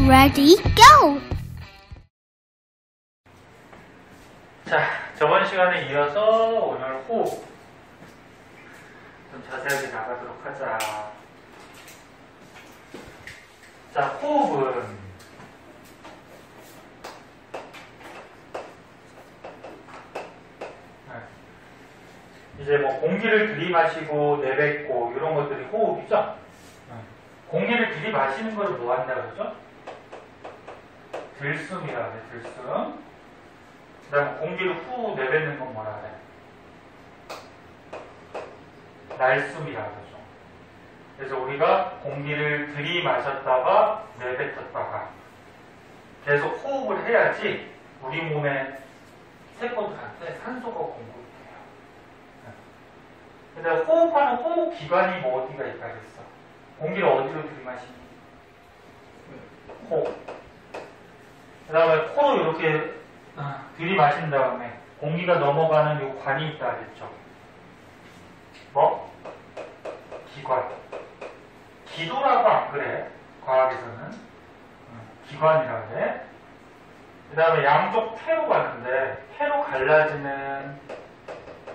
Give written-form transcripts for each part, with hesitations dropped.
ready, go! 자, 저번 시간에 이어서 오늘 호흡 좀 자세하게 나가도록 하자. 자, 호흡은 이제 뭐 공기를 들이마시고 내뱉고 이런 것들이 호흡이죠. 공기를 들이마시는 것을 뭐 한다 그러죠? 들숨이라 그래, 들숨. 그 다음 공기를 후 내뱉는 건 뭐라 그래? 날숨이라 그러죠. 그래서 우리가 공기를 들이마셨다가 내뱉었다가 계속 호흡을 해야지 우리 몸의 세포들한테 산소가 공급이 돼요. 근데 호흡하는 호흡기관이 뭐 어디가 있다 그랬어? 공기를 어디로 들이마시니? 코. 그 다음에 코로 이렇게 들이마신 다음에 공기가 넘어가는 요 관이 있다 그랬죠. 뭐? 기관. 기도라고 안 그래. 과학에서는. 기관이라 그래. 그 다음에 양쪽 폐로 가는데 폐로 갈라지는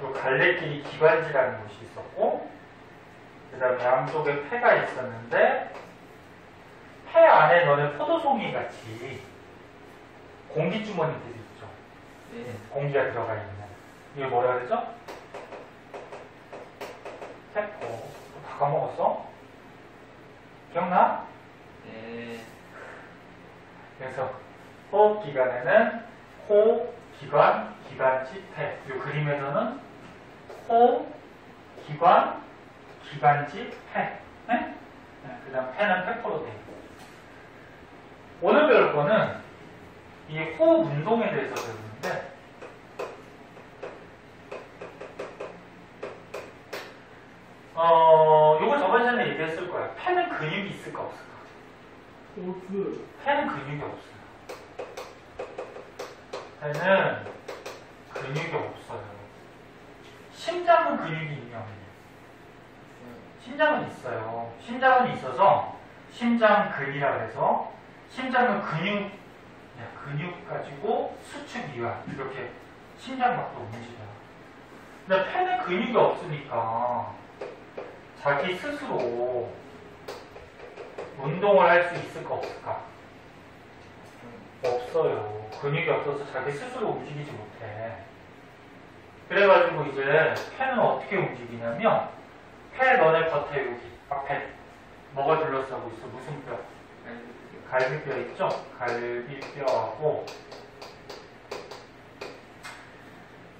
요 갈래끼리 기관지라는 곳이 있었고, 그 다음에 양쪽에 폐가 있었는데 폐 안에 너네 포도송이 같이 공기주머니들이 있죠. 네. 공기가 들어가 있는. 이게 뭐라 그러죠? 세포. 다 까먹었어? 기억나? 네. 그래서 호흡기관에는 코, 기관, 기관지, 폐. 이 그림에서는 코, 기관, 기관지, 폐. 네? 그 다음 폐는 폐포로 되어 있고. 오늘 배울 거는 이 호흡 운동에 대해서 배우는데, 요거 저번 시간에 얘기했을 거야. 폐는 근육이 있을까 없을까? 폐는 근육이 없어요. 폐는 근육이 없어요. 심장은 근육이 있냐? 심장은 있어요. 심장은 있어서 심장근이라 해서 심장은 근육 가지고 수축 이완 이렇게 심장박도 움직여요. 근데 폐는 근육이 없으니까 자기 스스로 운동을 할 수 있을까 없을까? 없어요. 근육이 없어서 자기 스스로 움직이지 못해. 그래가지고 이제 폐는 어떻게 움직이냐면, 폐 너네 겉에 여기 앞에 뭐가 둘러싸고 있어? 무슨 뼈? 갈비뼈 있죠? 갈비뼈하고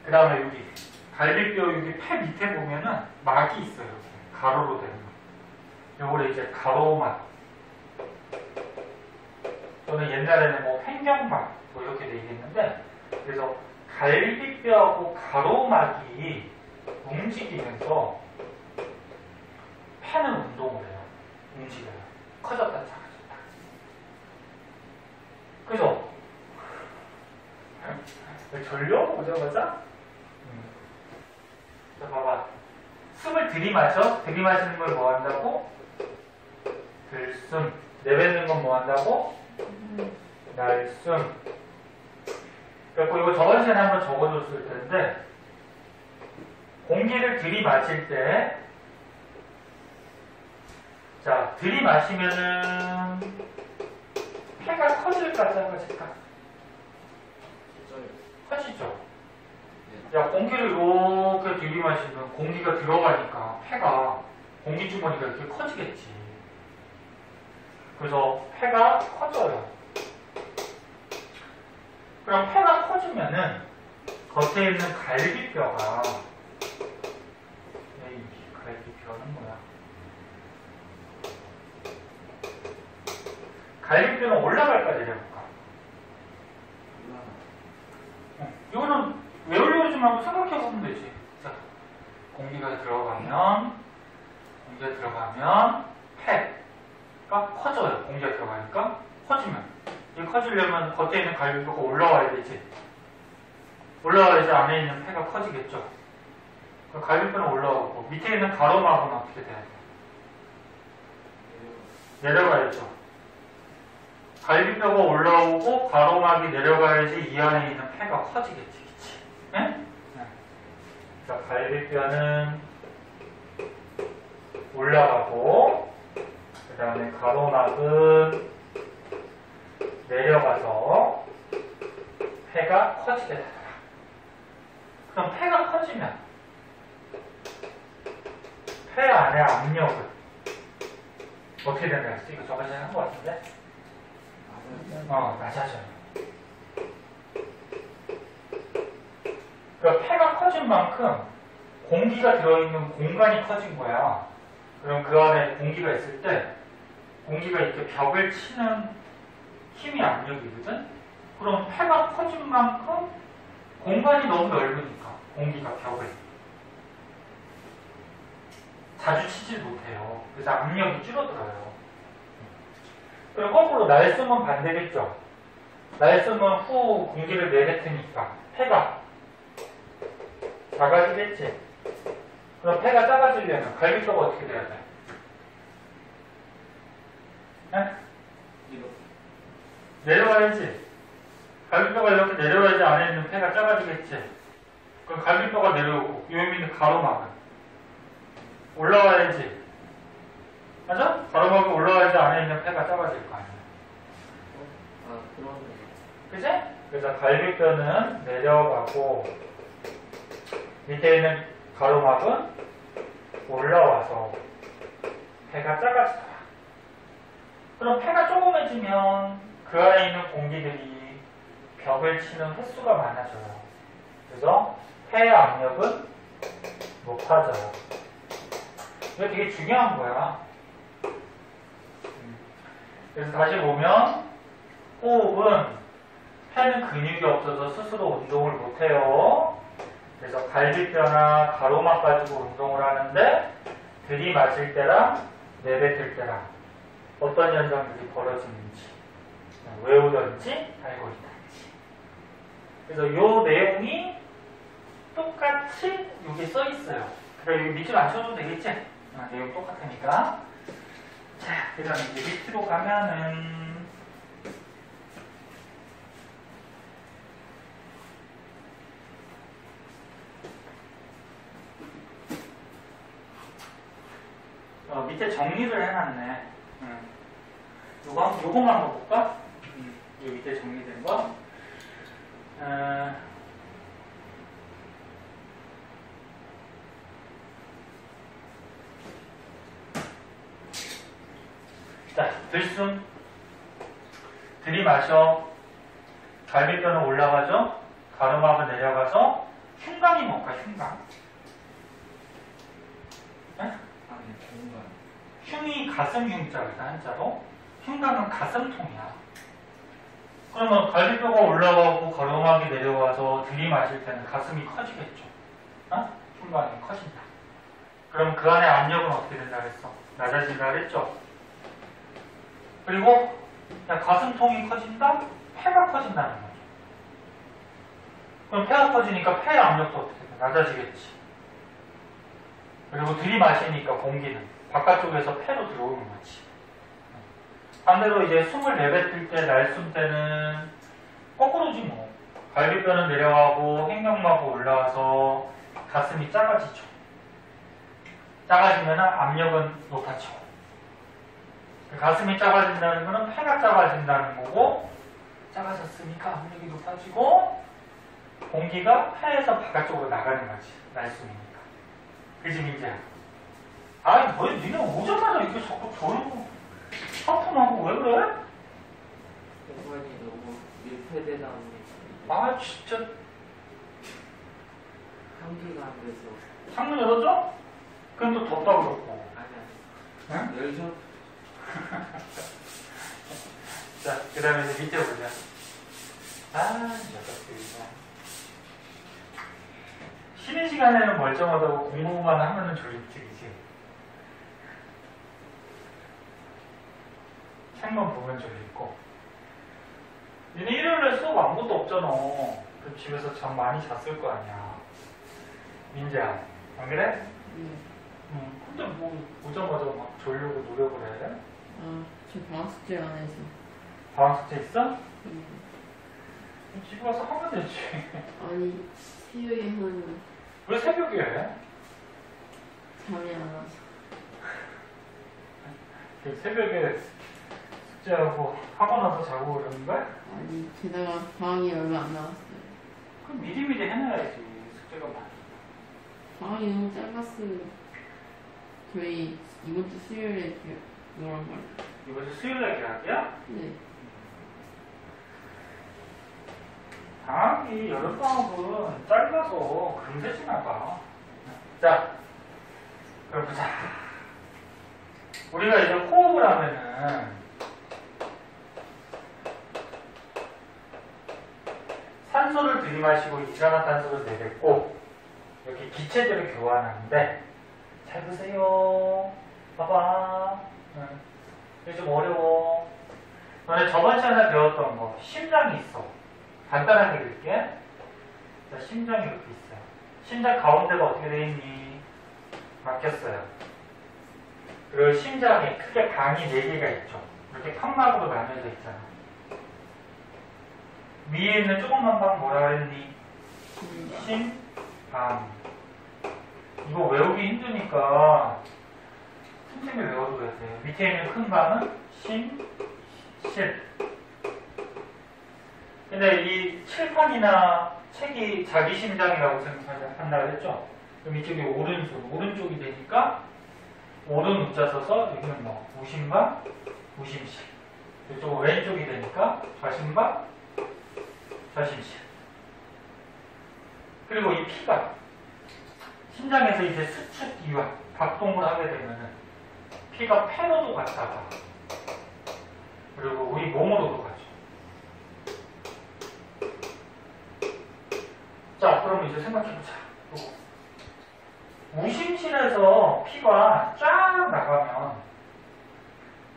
그 다음에 여기 갈비뼈 여기 폐 밑에 보면은 막이 있어요. 이렇게 가로로 된 거. 요거를 이제 가로막 또는 옛날에는 뭐 횡격막 뭐 이렇게 돼 있는데, 그래서 갈비뼈하고 가로막이 움직이면서 폐는 운동을 해요. 움직여요. 커졌다 작아졌다. 그죠? 왜 졸려? 오자마자? 자, 봐봐. 숨을 들이마셔. 들이마시는 걸 뭐 한다고? 들숨. 내뱉는 건 뭐 한다고? 날숨. 그래서 이거 저번 시간에 한번 적어줬을 텐데, 공기를 들이마실 때, 자, 들이마시면은 폐가 커질까 작아질까? 커지죠. 야, 공기를 이렇게 들이마시면 공기가 들어가니까 폐가, 공기주머니가 이렇게 커지겠지. 그래서 폐가 커져요. 그럼 폐가 커지면은 겉에 있는 갈비뼈가, 에이, 갈비뼈는 뭐야? 갈비뼈는 올라갈까 내려갈까? 이거는 외우려고 하지 말고 생각해보면 되지. 자, 공기가 들어가면 폐가 커져요. 공기가 들어가니까 커지면. 이 커지려면 겉에 있는 갈비뼈가 올라와야 되지. 올라와야지 안에 있는 폐가 커지겠죠. 갈비뼈는 올라오고 밑에 있는 가로막은 어떻게 돼야 돼? 내려가야죠. 갈비뼈가 올라오고 가로막이 내려가야지 이 안에 있는 폐가 커지겠지, 그치? 응? 자, 갈비뼈는 올라가고, 그 다음에 가로막은 내려가서 폐가 커지게 되더라. 그럼 폐가 커지면 폐 안의 압력은 어떻게 된다 했어? 이거 저번에 한 것 같은데? 낮아져요. 그러니까 폐가 커진 만큼 공기가 들어있는 공간이 커진 거야. 그럼 그 안에 공기가 있을 때 공기가 이렇게 벽을 치는 힘이 압력이거든? 그럼 폐가 커진 만큼 공간이 너무 넓으니까 공기가 벽을 자주 치질 못해요. 그래서 압력이 줄어들어요. 그리고 거꾸로 날숨은 반대겠죠. 날숨은 후 공기를 내뱉으니까 폐가 작아지겠지. 그럼 폐가 작아지려면 갈비뼈가 어떻게 돼야 돼? 네? 내려와야지. 갈비뼈가 이렇게 내려와야지 안에 있는 폐가 작아지겠지. 그럼 갈비뼈가 내려오고 여기 있는 가로막은 올라와야지. 맞아? 가로막이 올라와야지 안에 있는 폐가 작아질 거 아니야. 그러네. 그치? 그래서 갈비뼈는 내려가고 밑에 있는 가로막은 올라와서 폐가 작아지더라. 그럼 폐가 조그매지면 그 안에 있는 공기들이 벽을 치는 횟수가 많아져요. 그래서 폐의 압력은 높아져요. 이거 되게 중요한 거야. 그래서 다시 보면 호흡은 폐는 근육이 없어서 스스로 운동을 못해요. 그래서 갈비뼈나 가로막 가지고 운동을 하는데 들이마실 때랑 내뱉을 때랑 어떤 현상들이 벌어지는지 외우든지 알고 있든지. 그래서 이 내용이 똑같이 여기 써 있어요. 그러니까 여기 밑줄 안 쳐도 되겠지? 내용 똑같으니까. 자, 그 다음에 이제 밑으로 가면은 밑에 정리를 해놨네. 요거만 한번 볼까? 이 밑에 정리된 거. 자, 들숨. 들이마셔. 갈비뼈는 올라가죠? 가로막은 내려가서 흉곽이 뭘까, 흉곽? 네? 흉이 가슴 흉자거든, 한자로. 흉곽은 가슴통이야. 그러면 갈비뼈가 올라가고 가로막이 내려와서 들이마실 때는 가슴이 커지겠죠. 흉곽이 커진다. 그럼 그 안에 압력은 어떻게 된다 그랬어? 낮아진다 그랬죠? 그리고 가슴통이 커진다? 폐가 커진다는 거죠. 그럼 폐가 커지니까 폐의 압력도 어떻게 돼? 낮아지겠지. 그리고 들이마시니까 공기는 바깥쪽에서 폐로 들어오는 거지. 반대로 이제 숨을 내뱉을 때, 날숨 때는 거꾸로지 뭐. 갈비뼈는 내려가고 횡격막이 올라와서 가슴이 작아지죠. 작아지면 압력은 높아지고. 가슴이 작아진다는 거는 폐가 작아진다는 거고, 작아졌으니까 압력이 높아지고 공기가 폐에서 바깥쪽으로 나가는 거지. 날숨이니까. 그지 민재야? 아니 뭐 니네 오자마자 이렇게 자꾸 조용히 하품하고 왜 그래? 공간이 너무 밀폐되다 보니까 아 진짜. 환기가 안 돼서. 창문 열어줘? 그럼 또 덥다 그러고. 아니야. 응? 열죠? 자, 그 다음에 이제 밑에 보자. 녀석들이야. 쉬는 시간에는 멀쩡하다고 공부만 하면은 졸립증이지. 책만 보면 졸립고. 니네 일요일에 수업 아무것도 없잖아. 그럼 집에서 잠 많이 잤을 거 아니야. 민재야, 안 그래? 응. 근데 뭐 오자마자 막 졸려고 노력을 해? 저 방학 숙제 안 해서. 방학 숙제 있어? 집에 와서 하면 되지. 아니 수요일은 왜 새벽에 해? 잠이 안 와서. 새벽에 숙제하고 하고 나서 자고 그러는 거야? 아니 게다가 방학이 얼마 안 남았어요. 그럼 미리미리 해놔야지. 숙제가 많아. 방학이 너무 짧았어요. 저희 이번 주 수요일에 노란 말. 이번 주 수요일날 계약이야? 네. 방학이 여름방학은 짧아서 금세 지나가. 자, 그럼 보자. 우리가 이제 호흡을 하면은 산소를 들이마시고 이산화탄소를 내뱉고 이렇게 기체들을 교환하는데 잘 보세요. 봐봐. 이게 좀 어려워. 너네 저번 시간에 배웠던 거 심장이 있어. 간단하게 그릴게. 자, 심장이 이렇게 있어요. 심장 가운데가 어떻게 되어 있니? 막혔어요. 그리고 심장에 크게 방이 4개가 있죠. 이렇게 칸막으로 나뉘어져 있잖아. 위에 있는 조그만 방 뭐라 그랬니? 심방. 이거 외우기 힘드니까 틈틈이 외워둬야 돼요. 밑에 있는 큰 방은 실. 근데 이 칠판이나 책이 자기 심장이라고 생각한다고 했죠? 그럼 이쪽이 오른쪽이 되니까 오른 우자 써서 여기는 뭐 우심방, 우심실. 이쪽은 왼쪽이 되니까 좌심방, 좌심실. 그리고 이 피가 심장에서 이제 수축 이완, 박동을 하게 되면은 피가 폐로도 갔다가 그리고 우리 몸으로도 가죠. 자, 그럼 이제 생각해보자. 우심실에서 피가 쫙 나가면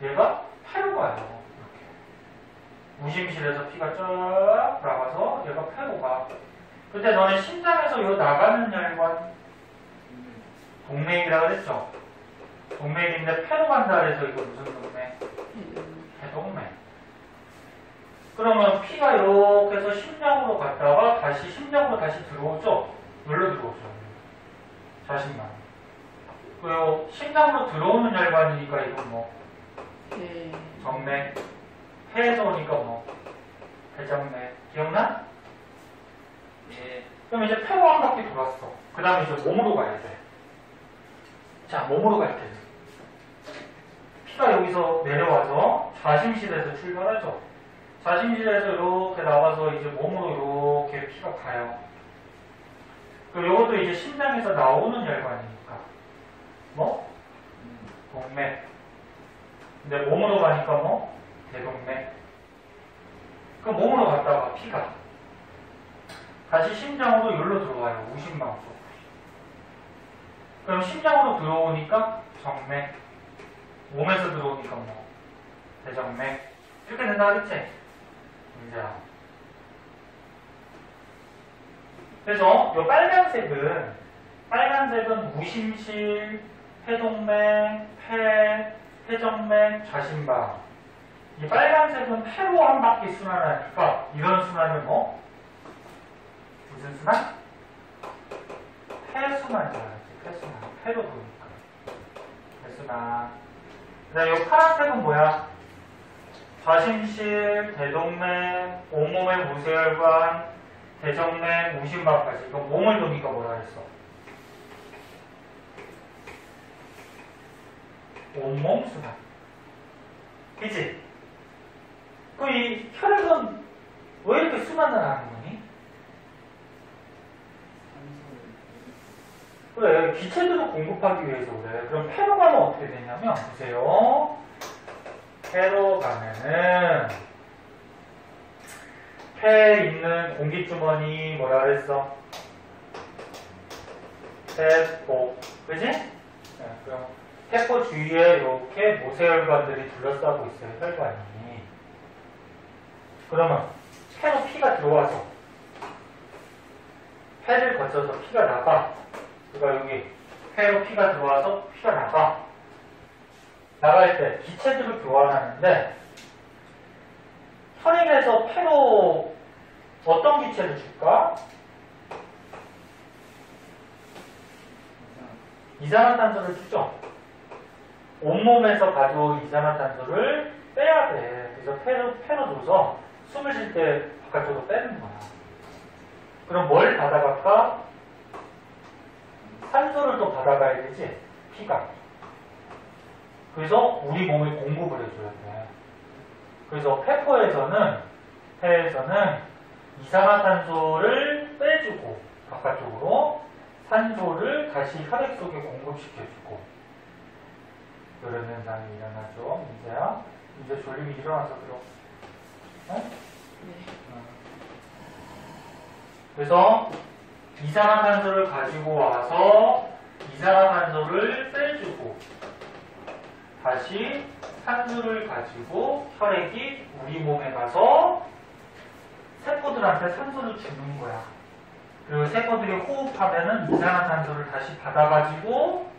얘가 폐로 가요. 이렇게. 우심실에서 피가 쫙 나가서 얘가 폐로 가. 그때 너네 심장에서 요 나가는 혈관 동맥이라고 그랬죠? 동맥인데 폐로 간다 그래서 이거 무슨 동맥? 대동맥. 그러면 피가 이렇게 해서 심장으로 갔다가 다시 심장으로 다시 들어오죠? 여기로 들어오죠. 자신만. 그리고 심장으로 들어오는 혈관이니까 이건 뭐 정맥. 폐에서 오니까 뭐 대정맥. 기억나? 예. 그럼 이제 폐로 한 바퀴 돌았어. 그 다음에 이제 몸으로 가야 돼. 자, 몸으로 갈 때는 피가 여기서 내려와서 좌심실에서 출발하죠. 좌심실에서 이렇게 나와서 이제 몸으로 이렇게 피가 가요. 그리고 이것도 이제 심장에서 나오는 혈관이니까 뭐? 동맥. 근데 몸으로 가니까 뭐? 대동맥. 그 몸으로 갔다가 피가 다시 심장으로 여기로 들어와요. 우심방 쪽. 그럼 심장으로 들어오니까 정맥. 몸에서 들어오니까 뭐? 대정맥. 이렇게 된다 그랬지? 문제야. 그래서 이 빨간색은 우심실, 해동맥, 해정맥, 좌심방. 이 빨간색은 폐로 한 바퀴 순환하니까 이런 순환을 뭐? 무슨 순환? 폐순환이라고 하지. 폐순환. 폐로 도니까. 폐순환. 그 다음에 이 파란색은 뭐야? 좌심실, 대동맥, 온몸의 모세혈관, 대정맥, 우심방까지. 이거 몸을 도니까 뭐라 그랬어? 온몸 순환. 그치? 그 이 혈액은 왜 이렇게 순환을 하는 거니? 그래, 기체들을 공급하기 위해서 그래. 그럼 폐로 가면 어떻게 되냐면, 보세요. 폐로 가면은, 폐에 있는 공기주머니 뭐라 그랬어? 세포. 그지? 네, 그럼 세포 주위에 이렇게 모세혈관들이 둘러싸고 있어요. 혈관이. 그러면 폐로 피가 들어와서 폐를 거쳐서 피가 나가. 그러니까 여기 폐로 피가 들어와서 피가 나가. 나갈 때 기체들을 교환하는데 혈액에서 폐로 어떤 기체를 줄까? 이산화탄소를 주죠. 온몸에서 가져온 이산화탄소를 빼야 돼. 그래서 폐로 줘서 숨을 쉴 때 바깥쪽으로 빼는 거야. 그럼 뭘 받아갈까? 산소를 또 받아가야 되지, 피가. 그래서 우리 몸에 공급을 해줘야 돼. 그래서 폐에서는 이산화탄소를 빼주고 바깥쪽으로 산소를 다시 혈액 속에 공급시켜주고 그런 현상이 일어나죠. 민재야. 민재 졸림이 일어나서 그럼. 네? 그래서 이산화탄소를 가지고 와서 이산화탄소를 빼주고 다시 산소를 가지고 혈액이 우리 몸에 가서 세포들한테 산소를 주는 거야. 그리고 세포들이 호흡하면은 이산화탄소를 다시 받아가지고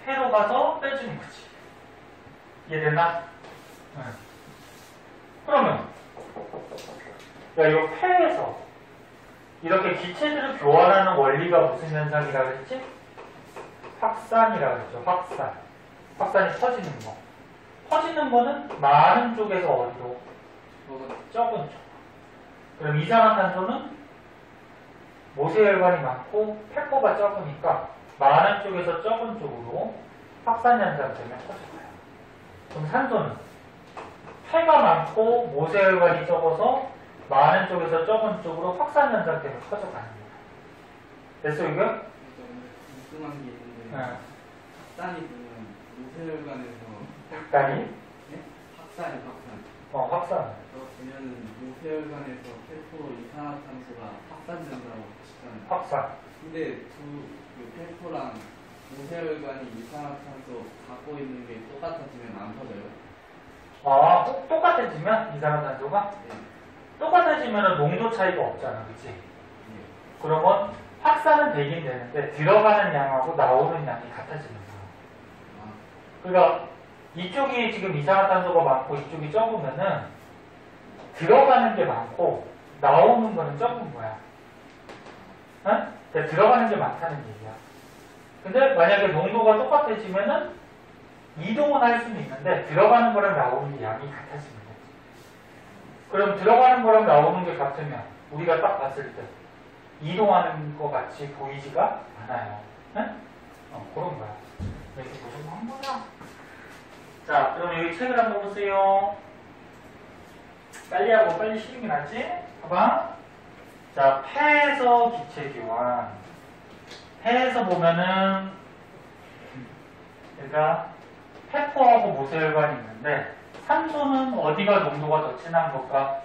폐로 가서 빼주는 거지. 이해됐나? 응. 그러면 야, 이거 폐에서 이렇게 기체들을 교환하는 원리가 무슨 현상이라 그랬지? 확산이라 그랬죠. 확산이 퍼지는 거. 퍼지는 거는 많은 쪽에서 어디로? 적은 쪽. 그럼 이산화탄소는 모세혈관이 많고 폐포가 적으니까 많은 쪽에서 적은 쪽으로 확산 현상 때문에 퍼져가요. 그럼 산소는 폐가 많고 모세혈관이 적어서 많은 쪽에서 적은 쪽으로 확산 현상 때문에 퍼져가는 거예요. 됐어 이거? 궁금한 게 있는데 네. 확산이 되면 모세혈관에서 확산이? 네? 확산 확산. 그러면 모세혈관에서 폐포로 이산화탄소가 확산된다고 하시잖아요. 확산. 근데 그 폐포랑 모세혈관이 이산화탄소 갖고 있는 게 똑같아지면 안 퍼져요? 아, 똑같아지면 이산화탄소가? 네. 똑같아지면 농도 차이가 없잖아, 그치? 네. 그러면 확산은 되긴 되는데 들어가는 양하고 나오는 양이 같아지는 거야. 아, 그러니까 이쪽이 지금 이산화탄소가 많고 이쪽이 적으면은 들어가는 게 많고 나오는 거는 적은 거야. 응? 그러니까 들어가는 게 많다는 얘기야. 근데 만약에 농도가 똑같아지면은 이동은 할 수는 있는데 들어가는 거랑 나오는 게 양이 같아지는 거지. 그럼 들어가는 거랑 나오는 게 같으면 우리가 딱 봤을 때 이동하는 것 같이 보이지가 않아요. 응? 그런 거야. 이렇게 보시면 한 거야. 자, 그럼 여기 책을 한번 보세요. 빨리 하고 빨리 쉬는 게 낫지? 봐봐. 자, 폐에서 기체 교환. 폐에서 보면은, 그러니까, 폐포하고 모세혈관이 있는데, 산소는 어디가 농도가 더 진한 걸까?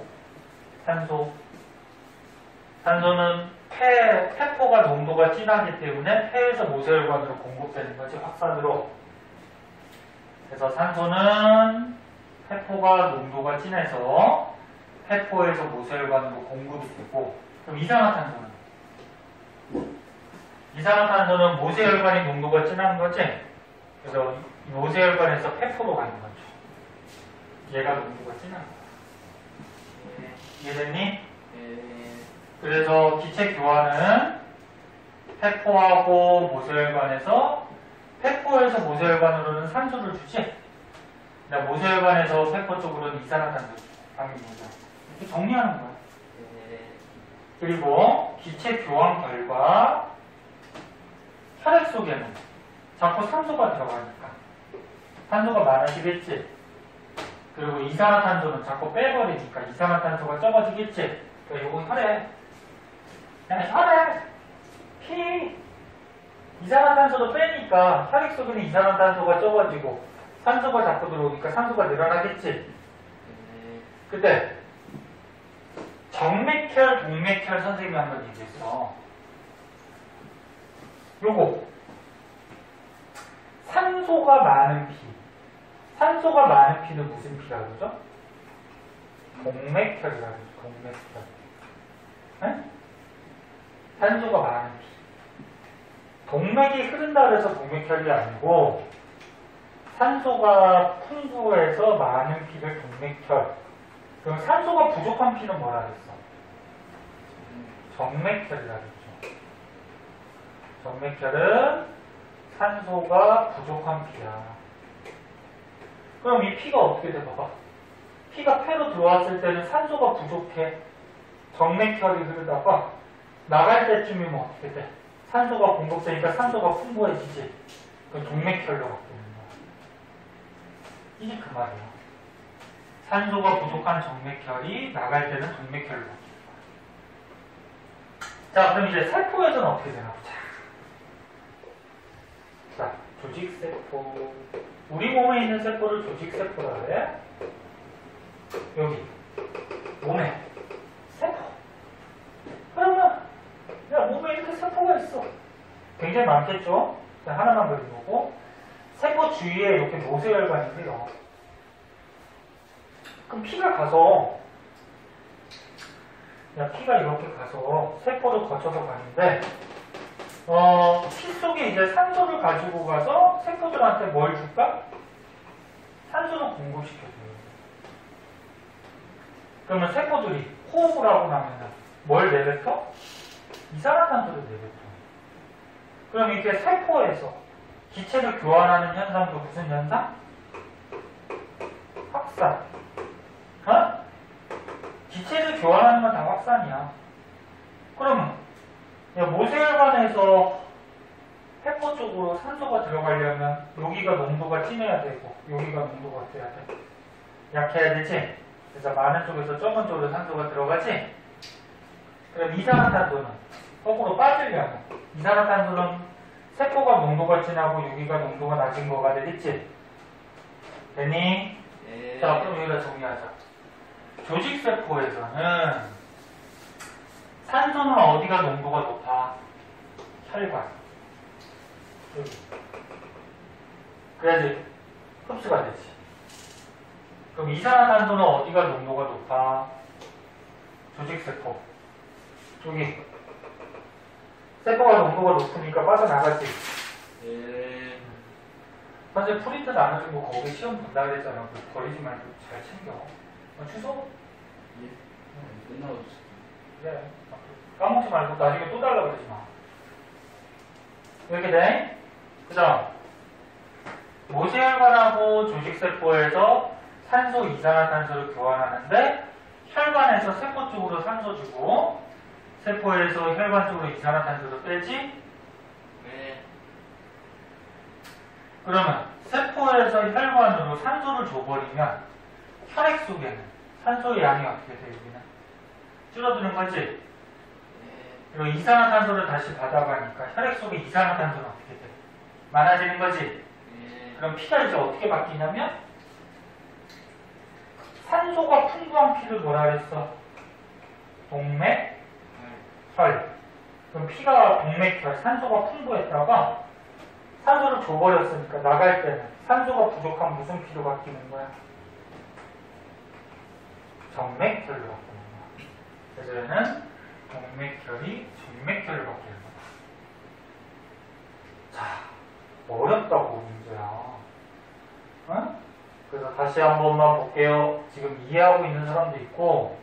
산소는 폐포가 농도가 진하기 때문에 폐에서 모세혈관으로 공급되는 거지, 확산으로. 그래서 산소는 폐포가 농도가 진해서 폐포에서 모세혈관으로 공급이 되고, 그럼 이산화탄소는 모세혈관이 농도가 진한 거지? 그래서 이 모세혈관에서 폐포로 가는 거죠. 얘가 농도가 진한 거야. 이해됐니? 그래서 기체 교환은 폐포하고 모세혈관에서 폐포에서 모세혈관으로는 산소를 주지. 그러니까 모세혈관에서 폐포 쪽으로는 이산화탄소 방인 거죠. 이렇게 정리하는 거야. 그리고 기체 교환 결과 혈액 속에는 자꾸 산소가 들어가니까 산소가 많아지겠지. 그리고 이산화탄소는 자꾸 빼버리니까 이산화탄소가 적어지겠지. 그러니까 이건 혈액. 혈액! 피! 이산화탄소도 빼니까 혈액 속에는 이산화탄소가 적어지고 산소가 자꾸 들어오니까 산소가 늘어나겠지. 그때 정맥혈, 동맥혈 선생님이 한 번 얘기했어. 요거 산소가 많은 피. 산소가 많은 피는 무슨 피라 그러죠? 동맥혈이라 그러죠. 동맥혈. 네? 산소가 많은 피. 동맥이 흐른다 그래서 동맥혈이 아니고 산소가 풍부해서 많은 피를 동맥혈 그럼 산소가 부족한 피는 뭐라 그랬어? 정맥혈이라 그랬죠. 정맥혈은 산소가 부족한 피야. 그럼 이 피가 어떻게 돼? 봐봐. 피가 폐로 들어왔을 때는 산소가 부족해. 정맥혈이 흐르다가 나갈 때쯤이면 어떻게 돼? 산소가 공급되니까 산소가 풍부해지지. 그럼 동맥혈로 바뀌는 거야. 이게 그 말이야. 산소가 부족한 정맥혈이 나갈 때는 동맥혈로 바뀌는 거야. 자, 그럼 이제 세포에서는 어떻게 되나 보자. 자, 조직세포. 우리 몸에 있는 세포를 조직세포라 그래. 여기 몸에 세포. 그러면 야, 몸에 이렇게 세포가 있어. 굉장히 많겠죠? 하나만 그려보고 세포 주위에 이렇게 모세혈관이 있어요. 그럼 피가 가서 피가 이렇게 가서 세포를 거쳐서 가는데 피 속에 이제 산소를 가지고 가서 세포들한테 뭘 줄까? 산소를 공급시켜줘요. 그러면 세포들이 호흡을 하고 나면 뭘 내뱉어? 이산화탄소를 내뱉어. 그럼 이렇게 세포에서 기체를 교환하는 현상도 무슨 현상? 확산. 기체를 교환하는 건 다 확산이야. 그러면 모세혈관에서 세포 쪽으로 산소가 들어가려면 여기가 농도가 진해야 되고 여기가 농도가 어때야 돼? 약해야 되지? 그래서 많은 쪽에서 적은 쪽으로 산소가 들어가지? 그럼 이산화탄소는 거꾸로 빠지려면 이산화탄소는 세포가 농도가 진하고 여기가 농도가 낮은 거가 되겠지? 되니? 네. 자, 그럼 여기다 정리하자. 조직세포에서는 산소는 어디가 농도가 높아? 혈관. 여기. 그래야지 흡수가 되지. 그럼 이산화탄소는 어디가 농도가 높아? 조직세포. 여기. 세포가 농도가 높으니까 빠져나가지. 예. 선생님 프린트 나눠준 거 거기 시험 본다 그랬잖아. 그거 버리지 말고 잘 챙겨. 취소? 예. 끝나고 주세요. 그래. 까먹지 말고 나중에 또 달라고 그러지 마. 이렇게 돼? 그 다음 모세혈관하고 조직세포에서 산소, 이산화탄소를 교환하는데 혈관에서 세포 쪽으로 산소 주고 세포에서 혈관 쪽으로 이산화탄소를 빼지? 네. 그러면 세포에서 혈관으로 산소를 줘버리면 혈액 속에는 산소의 양이 어떻게 돼? 여기는 줄어드는 거지? 네. 그리고 이산화탄소를 다시 받아가니까 혈액 속에 이산화탄소는 어떻게 돼? 많아지는 거지? 네. 그럼 피가 이제 어떻게 바뀌냐면 산소가 풍부한 피를 뭐라 그랬어? 동맥혈. 그럼 피가 동맥혈, 산소가 풍부했다가 산소를 줘버렸으니까 나갈 때는 산소가 부족한 무슨 피로 바뀌는 거야? 정맥혈로 바뀌는 거야. 그래서 얘는 동맥혈이 정맥혈로 바뀌는 거야. 자, 어렵다고 문제야. 응? 그래서 다시 한 번만 볼게요. 지금 이해하고 있는 사람도 있고.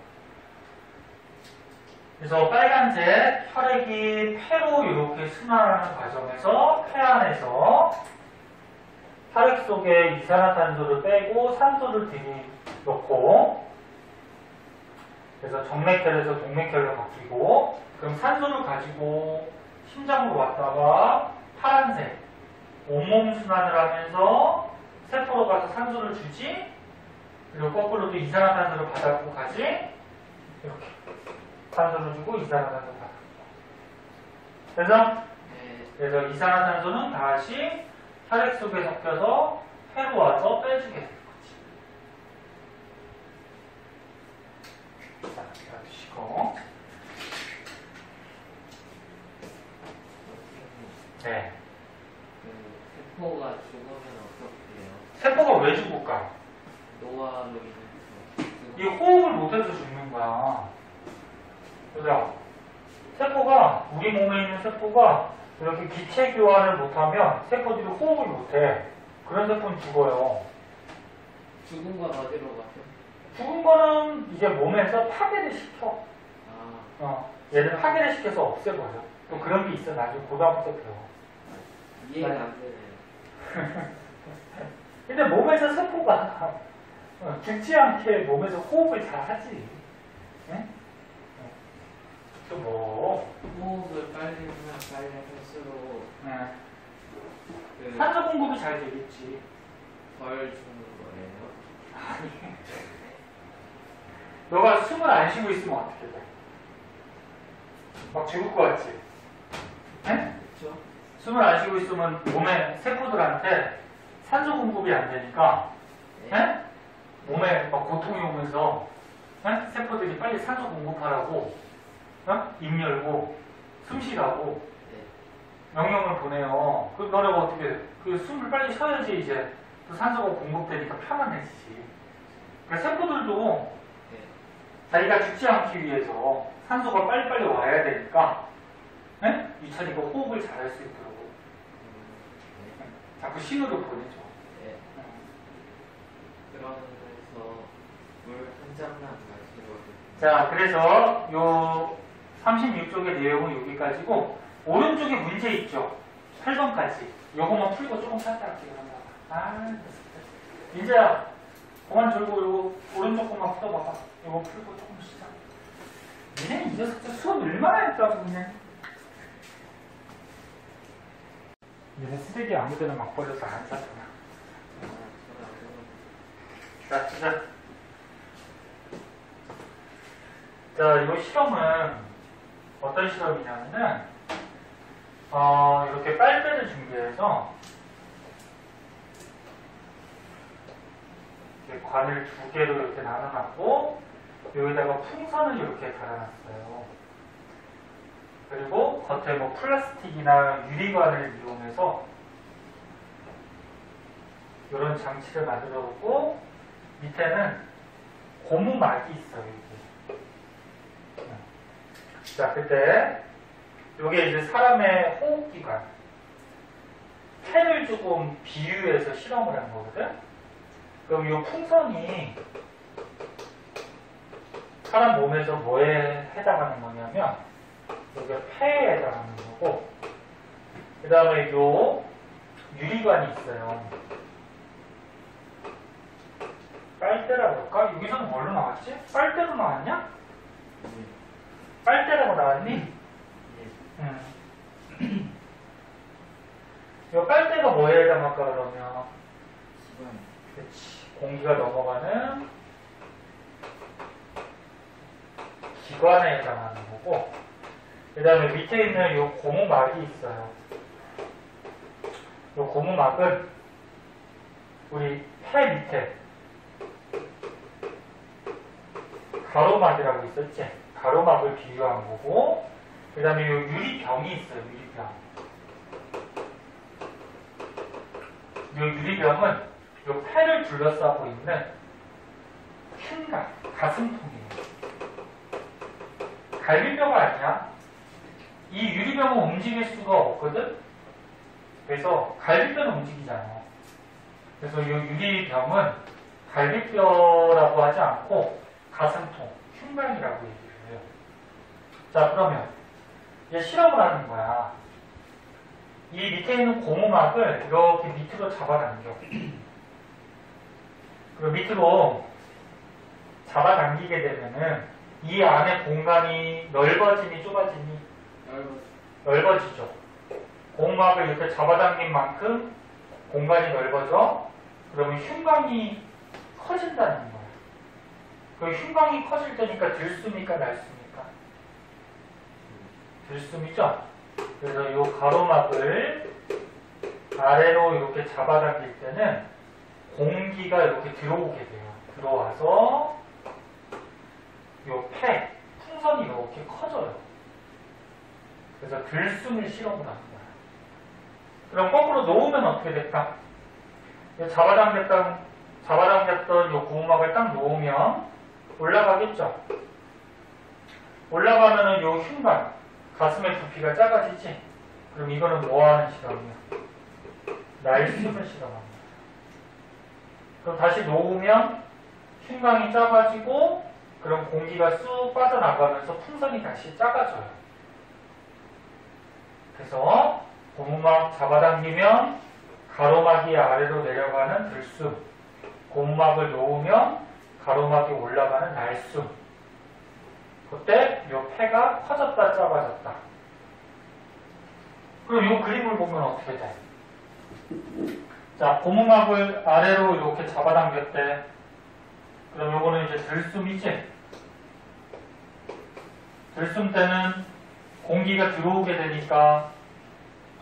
그래서 빨간색 혈액이 폐로 이렇게 순환하는 과정에서 폐 안에서 혈액 속에 이산화탄소를 빼고 산소를 들이넣고 그래서 정맥혈에서 동맥혈로 바뀌고 그럼 산소를 가지고 심장으로 왔다가 파란색 온몸 순환을 하면서 세포로 가서 산소를 주지 그리고 거꾸로 또 이산화탄소를 받아고 가지 이렇게 산소를 주고 이산화탄소를 받아. 그래서 네. 그래서 이산화탄소는 다시 혈액 속에 섞여서 폐로 와서 빼주게 되는 거지. 자, 주시고. 네. 그 세포가 죽으면 어떻게 해요? 세포가 왜 죽을까? 노화로 인해서. 이 호흡을 못해서 죽는 거야. 그죠? 세포가, 우리 몸에 있는 세포가 이렇게 기체 교환을 못하면 세포들이 호흡을 못해. 그런 세포는 죽어요. 죽은 건 어디로 가죠? 죽은 거는 이제 몸에서 파괴를 시켜. 얘를 파괴를 시켜서 없애버려. 또 그런 게 있어. 나중에 고등학교 때 배워. 이해가 안 되네요. 근데 몸에서 세포가 죽지 않게 몸에서 호흡을 잘 하지. 네? 또 뭐? 호흡을 빨리 하면 빨리 할수록 네. 그 산소 공급이 잘 되겠지. 덜 죽는 거예요. 너가 숨을 안 쉬고 있으면 어떻게 돼? 막 죽을 것 같지? 네? 그렇죠? 숨을 안 쉬고 있으면 몸의 세포들한테 산소 공급이 안 되니까 네? 몸에 막 고통이 오면서 네? 세포들이 빨리 산소 공급하라고 입 열고 숨 쉬라고 명령을 보내요. 그 너네가 어떻게 해? 그 숨을 빨리 쉬어야지 이제 또 산소가 공급되니까 편안해지지. 그러니까 세포들도 자기가 죽지 않기 위해서 산소가 빨리빨리 와야 되니까 네? 유찬이가 호흡을 잘할 수 있도록 자꾸 신호를 보내죠. 네. 그러면서 물 한 잔만 마시거든요. 자, 그래서 요 36쪽의 내용은 여기까지고 오른쪽에 문제 있죠. 8번까지. 요거만 풀고 조금 살짝 할게요. 인자야, 그만 졸고 요거 오른쪽 것만 풀어봐봐. 요거 풀고 조금 쉬자. 니네 이 녀석들 수업 얼마나 했다고 그냥. 얘네 쓰레기 아무데나 막 버려서 안 쌌잖아. 자, 시작. 자, 이 실험은 어떤 실험이냐면은, 이렇게 빨대를 준비해서, 이렇게 관을 두 개로 이렇게 나눠놨고, 여기다가 풍선을 이렇게 달아놨어요. 그리고 겉에 뭐 플라스틱이나 유리관을 이용해서 이런 장치를 만들어 놓고 밑에는 고무막이 있어요. 여기. 자, 그때 이게 이제 사람의 호흡기관 폐를 조금 비유해서 실험을 한 거거든. 그럼 이 풍선이 사람 몸에서 뭐에 해당하는 거냐면 여기 폐에 해당하는 거고, 그 다음에 요 유리관이 있어요. 빨대라고 할까? 여기서는 뭘로 나왔지? 빨대로 나왔냐? 빨대라고 나왔니? 이 빨대가 뭐에 해당할까 그러면? 그렇지. 공기가 넘어가는 기관에 해당하는 거고, 그 다음에 밑에 있는 이 고무막이 있어요. 이 고무막은 우리 폐 밑에 가로막이라고 있었지? 가로막을 비유한 거고, 그 다음에 이 유리병이 있어요. 유리병. 이 유리병은 이 폐를 둘러싸고 있는 흉곽, 가슴통이에요. 갈비뼈가 아니야. 이 유리병은 움직일 수가 없거든? 그래서 갈비뼈는 움직이잖아. 그래서 이 유리병은 갈비뼈라고 하지 않고 가슴통, 흉곽이라고 얘기를 해요. 자, 그러면 이제 실험을 하는 거야. 이 밑에 있는 고무막을 이렇게 밑으로 잡아당겨. 그리고 밑으로 잡아당기게 되면은 이 안에 공간이 넓어지니 좁아지니? 넓어지죠. 고무막을 이렇게 잡아당긴 만큼 공간이 넓어져. 그러면 흉곽이 커진다는 거야. 그 흉곽이 커질 테니까 들숨이니까 날숨이니까? 들숨이죠? 그래서 이 가로막을 아래로 이렇게 잡아당길 때는 공기가 이렇게 들어오게 돼요. 들어와서 이 폐, 풍선이 이렇게 커져요. 그래서 들숨을 실험을 하는 거야. 그럼 거꾸로 놓으면 어떻게 될까? 잡아당겼던 이 고무막을 딱 놓으면 올라가겠죠? 올라가면은 이 흉곽, 가슴의 부피가 작아지지? 그럼 이거는 뭐 하는 실험이야? 날숨을 실험합니다. 그럼 다시 놓으면 흉광이 작아지고 그럼 공기가 쑥 빠져나가면서 풍선이 다시 작아져요. 그래서 고무막 잡아당기면 가로막이 아래로 내려가는 들숨, 고무막을 놓으면 가로막이 올라가는 날숨. 그때 이 폐가 커졌다 작아졌다. 그럼 이 그림을 보면 어떻게 돼? 자, 고무막을 아래로 이렇게 잡아당겼대. 그럼 요거는 이제 들숨이지? 들숨 때는 공기가 들어오게 되니까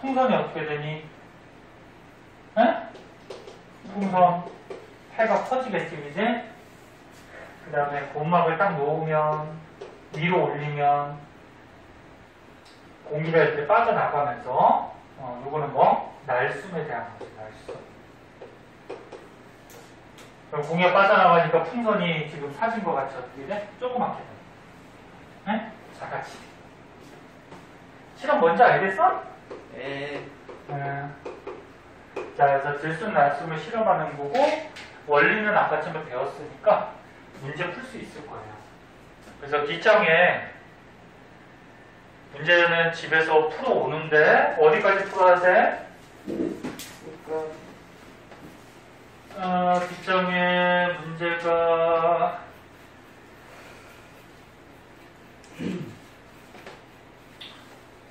풍선이 어떻게 되니? 에? 풍선, 폐가 커지겠지, 그지? 그 다음에 고무막을 딱 놓으면, 위로 올리면, 공기가 이렇게 빠져나가면서, 요거는 뭐? 날숨에 대한 거지, 날숨. 그럼 공기가 빠져나가니까 풍선이 지금 사진 것 같이 어떻게 돼? 조그맣게 돼. 에? 작아지. 실험 뭔지 알겠어? 네. 자, 그래서 들숨, 날숨을 실험하는 거고, 원리는 아까쯤에 배웠으니까 문제 풀 수 있을 거예요. 그래서 뒷장에 문제는 집에서 풀어오는데, 어디까지 풀어야 돼? 뒷장에 문제가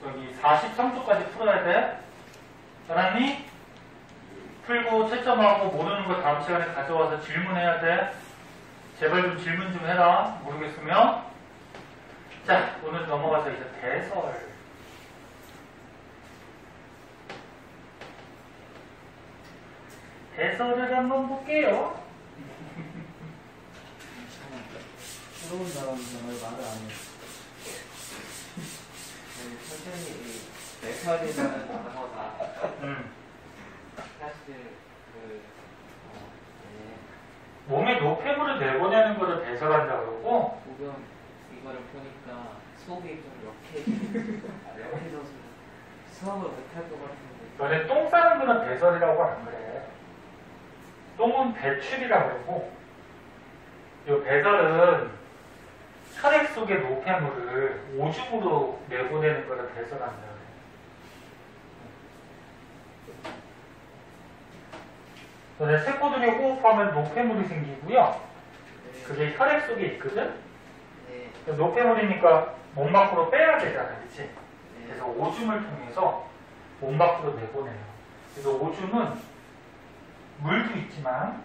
여기 43초까지 풀어야 돼. 사람이 풀고 채점하고 모르는 거 다음 시간에 가져와서 질문해야 돼. 제발 좀 질문 좀 해라. 모르겠으면. 자, 오늘 넘어가서 이제 대설. 대설을 한번 볼게요. 새로운 사람은 정말 말을 안 해요. 선생님이 메탈이라는 단어가 사실 몸에 노폐물을 내보내는 거를 배설한다고 그러고, 보면 이거를 보니까 속이 좀 역해져서 수업을 못할 것 같은데. 너네 똥 싸는 거는 배설이라고 안 그래. 똥은 배출이라고 그러고, 이 배설은 혈액 속의 노폐물을 오줌으로 내보내는 거를 배설한다 그래. 너네 세포들이 호흡하면 노폐물이 생기고요. 그게 혈액 속에 있거든? 네. 노폐물이니까 몸 밖으로 빼야 되잖아, 그치? 네. 그래서 오줌을 통해서 몸 밖으로 내보내요. 그래서 오줌은 물도 있지만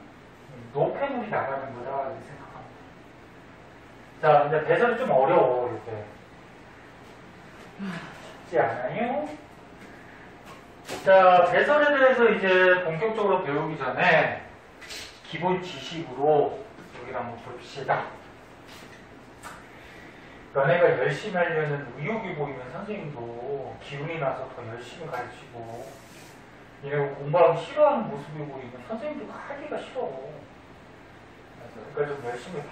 노폐물이 나가는 거다 이렇게 생각합니다. 자, 이제 배설이 좀 어려워, 이렇게. 쉽지 않아요? 자, 배설에 대해서 이제 본격적으로 배우기 전에 기본 지식으로 여기를 한번 봅시다. 너네가 열심히 하려는 의욕이 보이면 선생님도 기운이 나서 더 열심히 가르치고, 얘네가 공부하기 싫어하는 모습이 보이면 선생님도 하기가 싫어. 그러니까 좀 열심히 봐.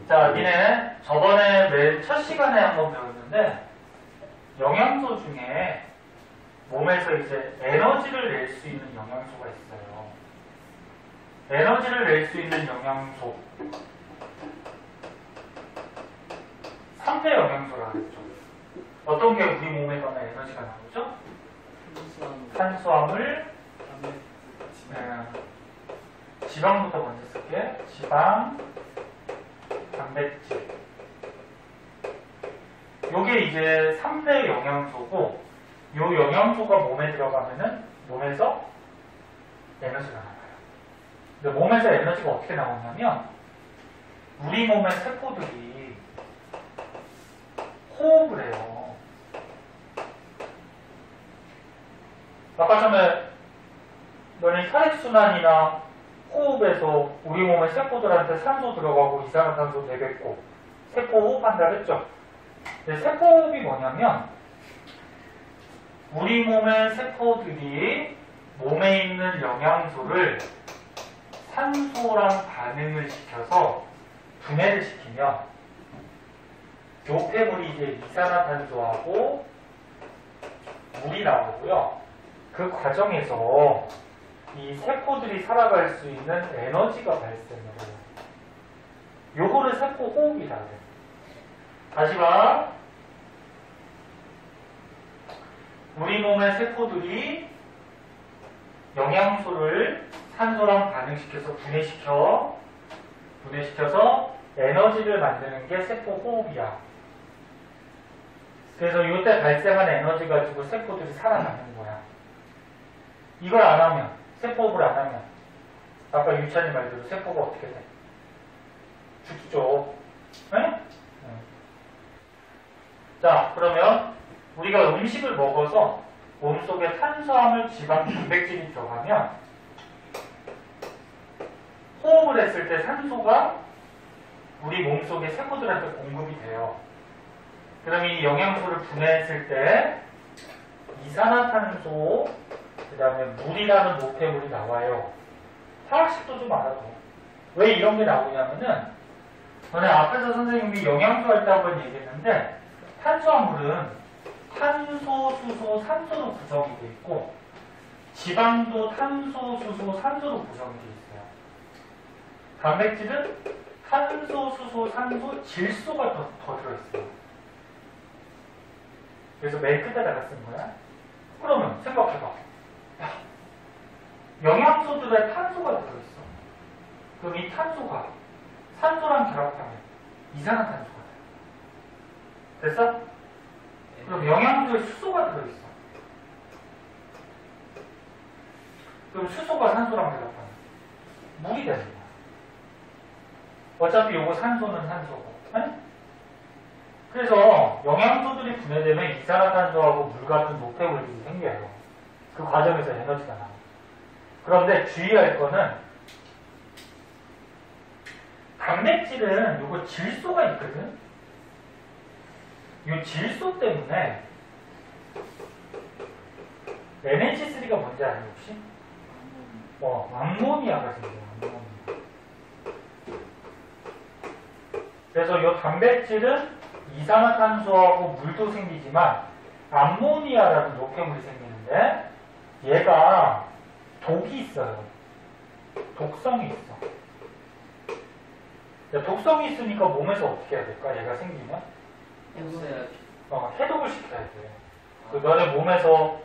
자, 니네 저번에 맨 첫 시간에 한번 배웠는데, 영양소 중에 몸에서 이제 에너지를 낼 수 있는 영양소가 있어요. 에너지를 낼 수 있는 영양소. 3대 영양소라고 했죠. 어떤 게 우리 몸에 가면 에너지가 나오죠? 탄수화물, 지방부터 먼저 쓸게. 지방, 단백질. 요게 이제 3대 영양소고, 요 영양소가 몸에 들어가면은 몸에서 에너지가 나와요. 근데 몸에서 에너지가 어떻게 나오냐면, 우리 몸의 세포들이 호흡을 해요. 아까 전에 너네 혈액순환이나 호흡에서 우리 몸의 세포들한테 산소 들어가고 이산화탄소 내뱉고 세포 호흡한다 그랬죠? 근데 세포 호흡이 뭐냐면, 우리 몸의 세포들이 몸에 있는 영양소를 산소랑 반응을 시켜서 분해를 시키면 노폐물이 이제 이산화탄소하고 물이 나오고요. 그 과정에서 이 세포들이 살아갈 수 있는 에너지가 발생을 해요. 요거를 세포 호흡이라 그래요. 다시 봐. 우리 몸의 세포들이 영양소를 산소랑 반응시켜서 분해시켜서 에너지를 만드는 게 세포 호흡이야. 그래서 이때 발생한 에너지 가지고 세포들이 살아나는 거야. 이걸 안 하면, 세포 호흡을 안 하면, 아까 유찬이 말대로 세포가 어떻게 돼? 죽죠. 네? 자, 그러면 우리가 음식을 먹어서 몸속에 탄수화물, 지방, 단백질이 들어가면 호흡을 했을 때 산소가 우리 몸속에 세포들한테 공급이 돼요. 그럼 이 영양소를 분해했을 때 이산화탄소, 그 다음에 물이라는 노폐물이 나와요. 화학식도 좀 알아둬. 왜 이런 게 나오냐면은 전에 앞에서 선생님이 영양소 할 때 한번 얘기했는데 탄수화물은 탄소, 수소, 산소로 구성이 돼 있고 지방도 탄소, 수소, 산소로 구성이 돼 있어요. 단백질은 탄소, 수소, 산소, 질소가 더 들어있어요. 그래서 맨 끝에다가 쓴 거야. 그러면 생각해봐. 야, 영양소들에 탄소가 들어있어. 그럼 이 탄소가 산소랑 결합하면 이산화탄소가 돼. 됐어? 그럼 영양소에 수소가 들어있어. 그럼 수소가 산소랑 결합하면 물이 되는 거야. 어차피 요거 산소는 산소고. 네? 그래서 영양소들이 분해되면 이산화탄소하고 물 같은 노폐물들이 생겨요. 그 과정에서 에너지가 나와. 그런데 주의할 거는 단백질은 요거 질소가 있거든. 이 질소 때문에 NH3가 뭔지 아니 혹시? 암모니아가 생겨요. 암모니아. 그래서 이 단백질은 이산화탄소하고 물도 생기지만 암모니아라는 노폐물이 생기는데 얘가 독이 있어요. 독성이 있어. 독성이 있으니까 몸에서 어떻게 해야 될까? 얘가 생기면? 해독을 시켜야 돼. 그 너네 몸에서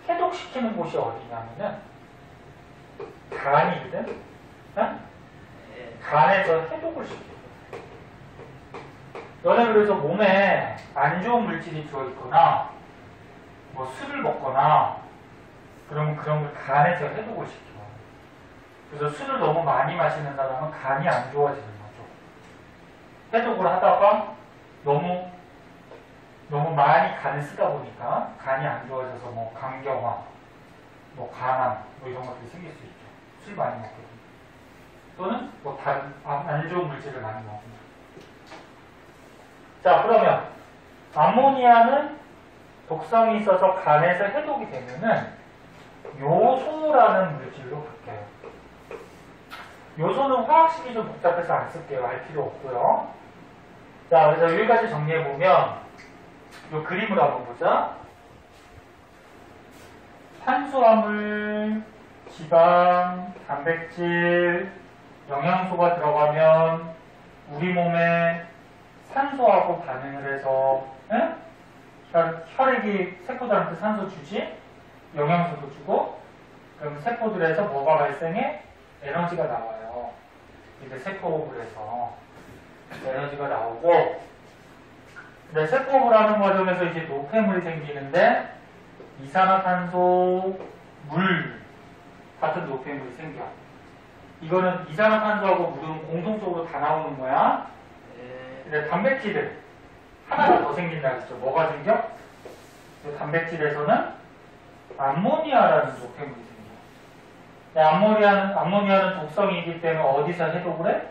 해독시키는 곳이 어디냐면은 간이거든? 간에서 해독을 시켜. 너네 그래서 몸에 안 좋은 물질이 들어있거나 뭐 술을 먹거나 그러면 그런 걸 간에서 해독을 시켜. 그래서 술을 너무 많이 마시는 사람은 간이 안 좋아지는 거죠. 해독을 하다가 너무 많이 간을 쓰다 보니까 간이 안 좋아져서 뭐 간경화, 뭐 간암 뭐 이런 것들이 생길 수 있죠. 술 많이 먹거든요. 또는 뭐 다른 안 좋은 물질을 많이 먹습니다. 자, 그러면 암모니아는 독성이 있어서 간에서 해독이 되면은 요소라는 물질로 바뀌어요. 요소는 화학식이 좀 복잡해서 안 쓸게요. 알 필요 없고요. 자, 그래서 여기까지 정리해보면 요 그림을 한번 보자. 탄수화물, 지방, 단백질, 영양소가 들어가면 우리 몸에 산소하고 반응을 해서 혈액이 세포들한테 산소 주지, 영양소도 주고, 그럼 세포들에서 뭐가 발생해? 에너지가 나와요. 이제 세포호흡을 해서 에너지가 나오고, 근데 세포호흡을 하는 과정에서 이제 노폐물이 생기는데 이산화탄소, 물 같은 노폐물이 생겨. 이거는 이산화탄소하고 물은 공통적으로 다 나오는 거야. 근데 단백질은 하나가 더 생긴다 그랬죠. 뭐가 생겨? 단백질에서는 암모니아라는 노폐물이 생겨. 암모니아는 독성이기 때문에 어디서 해독을 해?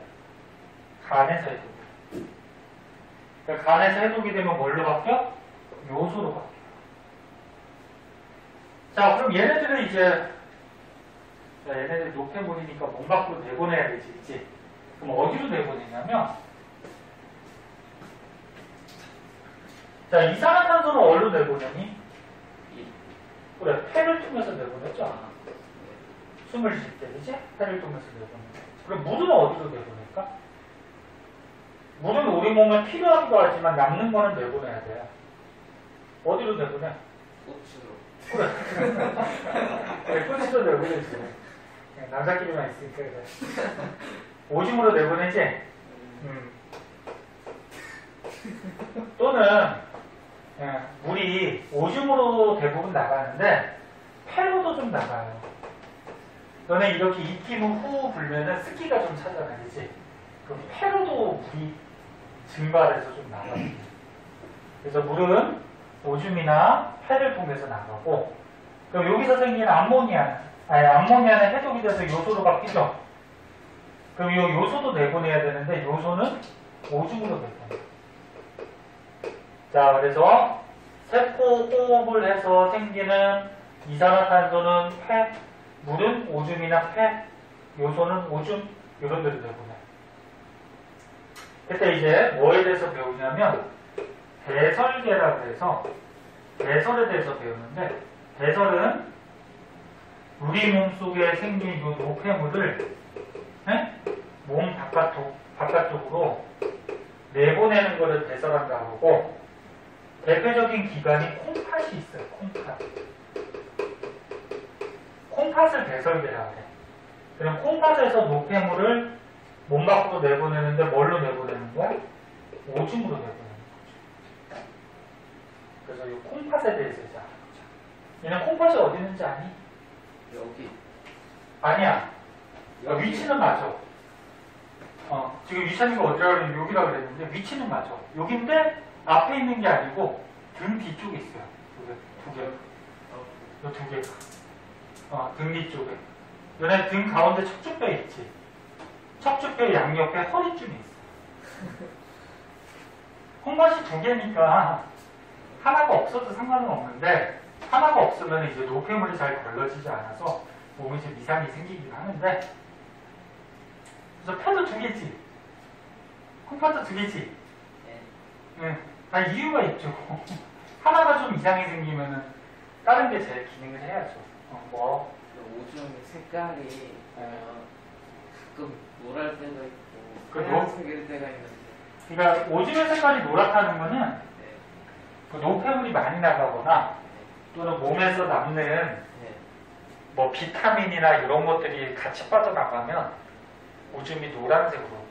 간에서 해독을 해. 그러니까 간에서 해독이 되면 뭘로 바뀌어? 요소로 바뀌어. 자, 그럼 얘네들은 이제 얘네들 노폐물이니까 몸 밖으로 내보내야 되지, 그치? 그럼 어디로 내보내냐면 자, 이산화탄소는 어디로 내보내니? 그래, 폐를 통해서 내보냈죠. 숨을 쉴 때, 그치? 폐를 통해서 내보내. 그럼 물은 어디로 내보낼까? 물은 우리 몸에 필요하기도 하지만 남는 거는 내보내야 돼. 어디로 내보내? 꽃으로. 그래, 꽃으로 내보내지. 남자끼리만 있으니까 그래. 오줌으로 내보내지? 또는 물이 오줌으로 대부분 나가는데 폐로도 좀 나가요. 너네 이렇게 입김을 후 불면은 습기가 좀 차잖아, 그치? 그럼 폐로도 물이 증발해서 좀 나가요. 그래서 물은 오줌이나 폐를 통해서 나가고, 그럼 여기서 생기는 암모니아는 해독이 돼서 요소로 바뀌죠? 그럼 이 요소도 내보내야 되는데 요소는 오줌으로 내보내. 자, 그래서 세포 호흡을 해서 생기는 이산화탄소는 폐, 물은 오줌이나 폐, 요소는 오줌, 이런 데로 내보내. 그때 이제 뭐에 대해서 배우냐면 배설계라고 해서 배설에 대해서 배우는데, 배설은 우리 몸속에 생긴 이 노폐물을 몸 바깥쪽으로 내보내는 것을 배설한다고 하고, 대표적인 기관이 콩팥이 있어요. 콩팥을 배설계라고 해. 그럼 콩팥에서 노폐물을 몸 밖으로 내보내는데 뭘로 내보내는 거야? 오줌으로 내보내는 거죠. 그래서 이 콩팥에 대해서 이제 알아보자. 얘는 콩팥이 어디 있는지 아니? 여기. 아니야. 위치는 맞아. 지금 위치가 어디라고 그랬는데 여기라고 그랬는데 위치는 맞아. 여긴데 앞에 있는 게 아니고 등 뒤쪽에 있어요. 두 개. 두 개. 등 뒤쪽에. 너네 등 가운데 척추뼈 있지? 척추뼈 양옆에 허리쯤에 있어. 콩팥이 두 개니까 하나가 없어도 상관은 없는데, 하나가 없으면 이제 노폐물이 잘 걸러지지 않아서 몸에 좀 이상이 생기긴 하는데, 그래서 폐도 두 개지? 콩팥도 두 개지? 네. 응. 다 이유가 있죠. 하나가 좀 이상이 생기면은 다른 게 제일 기능을 해야죠. 뭐? 오줌 색깔이 가끔 노랄 때가 있고 그 하얀색일 때가 있는데. 그러니까 오줌의 색깔이 노랗다는 거는 네. 그 노폐물이 많이 나가거나 또는 몸에서 남는 네. 뭐 비타민이나 이런 것들이 같이 빠져나가면 오줌이 노란색으로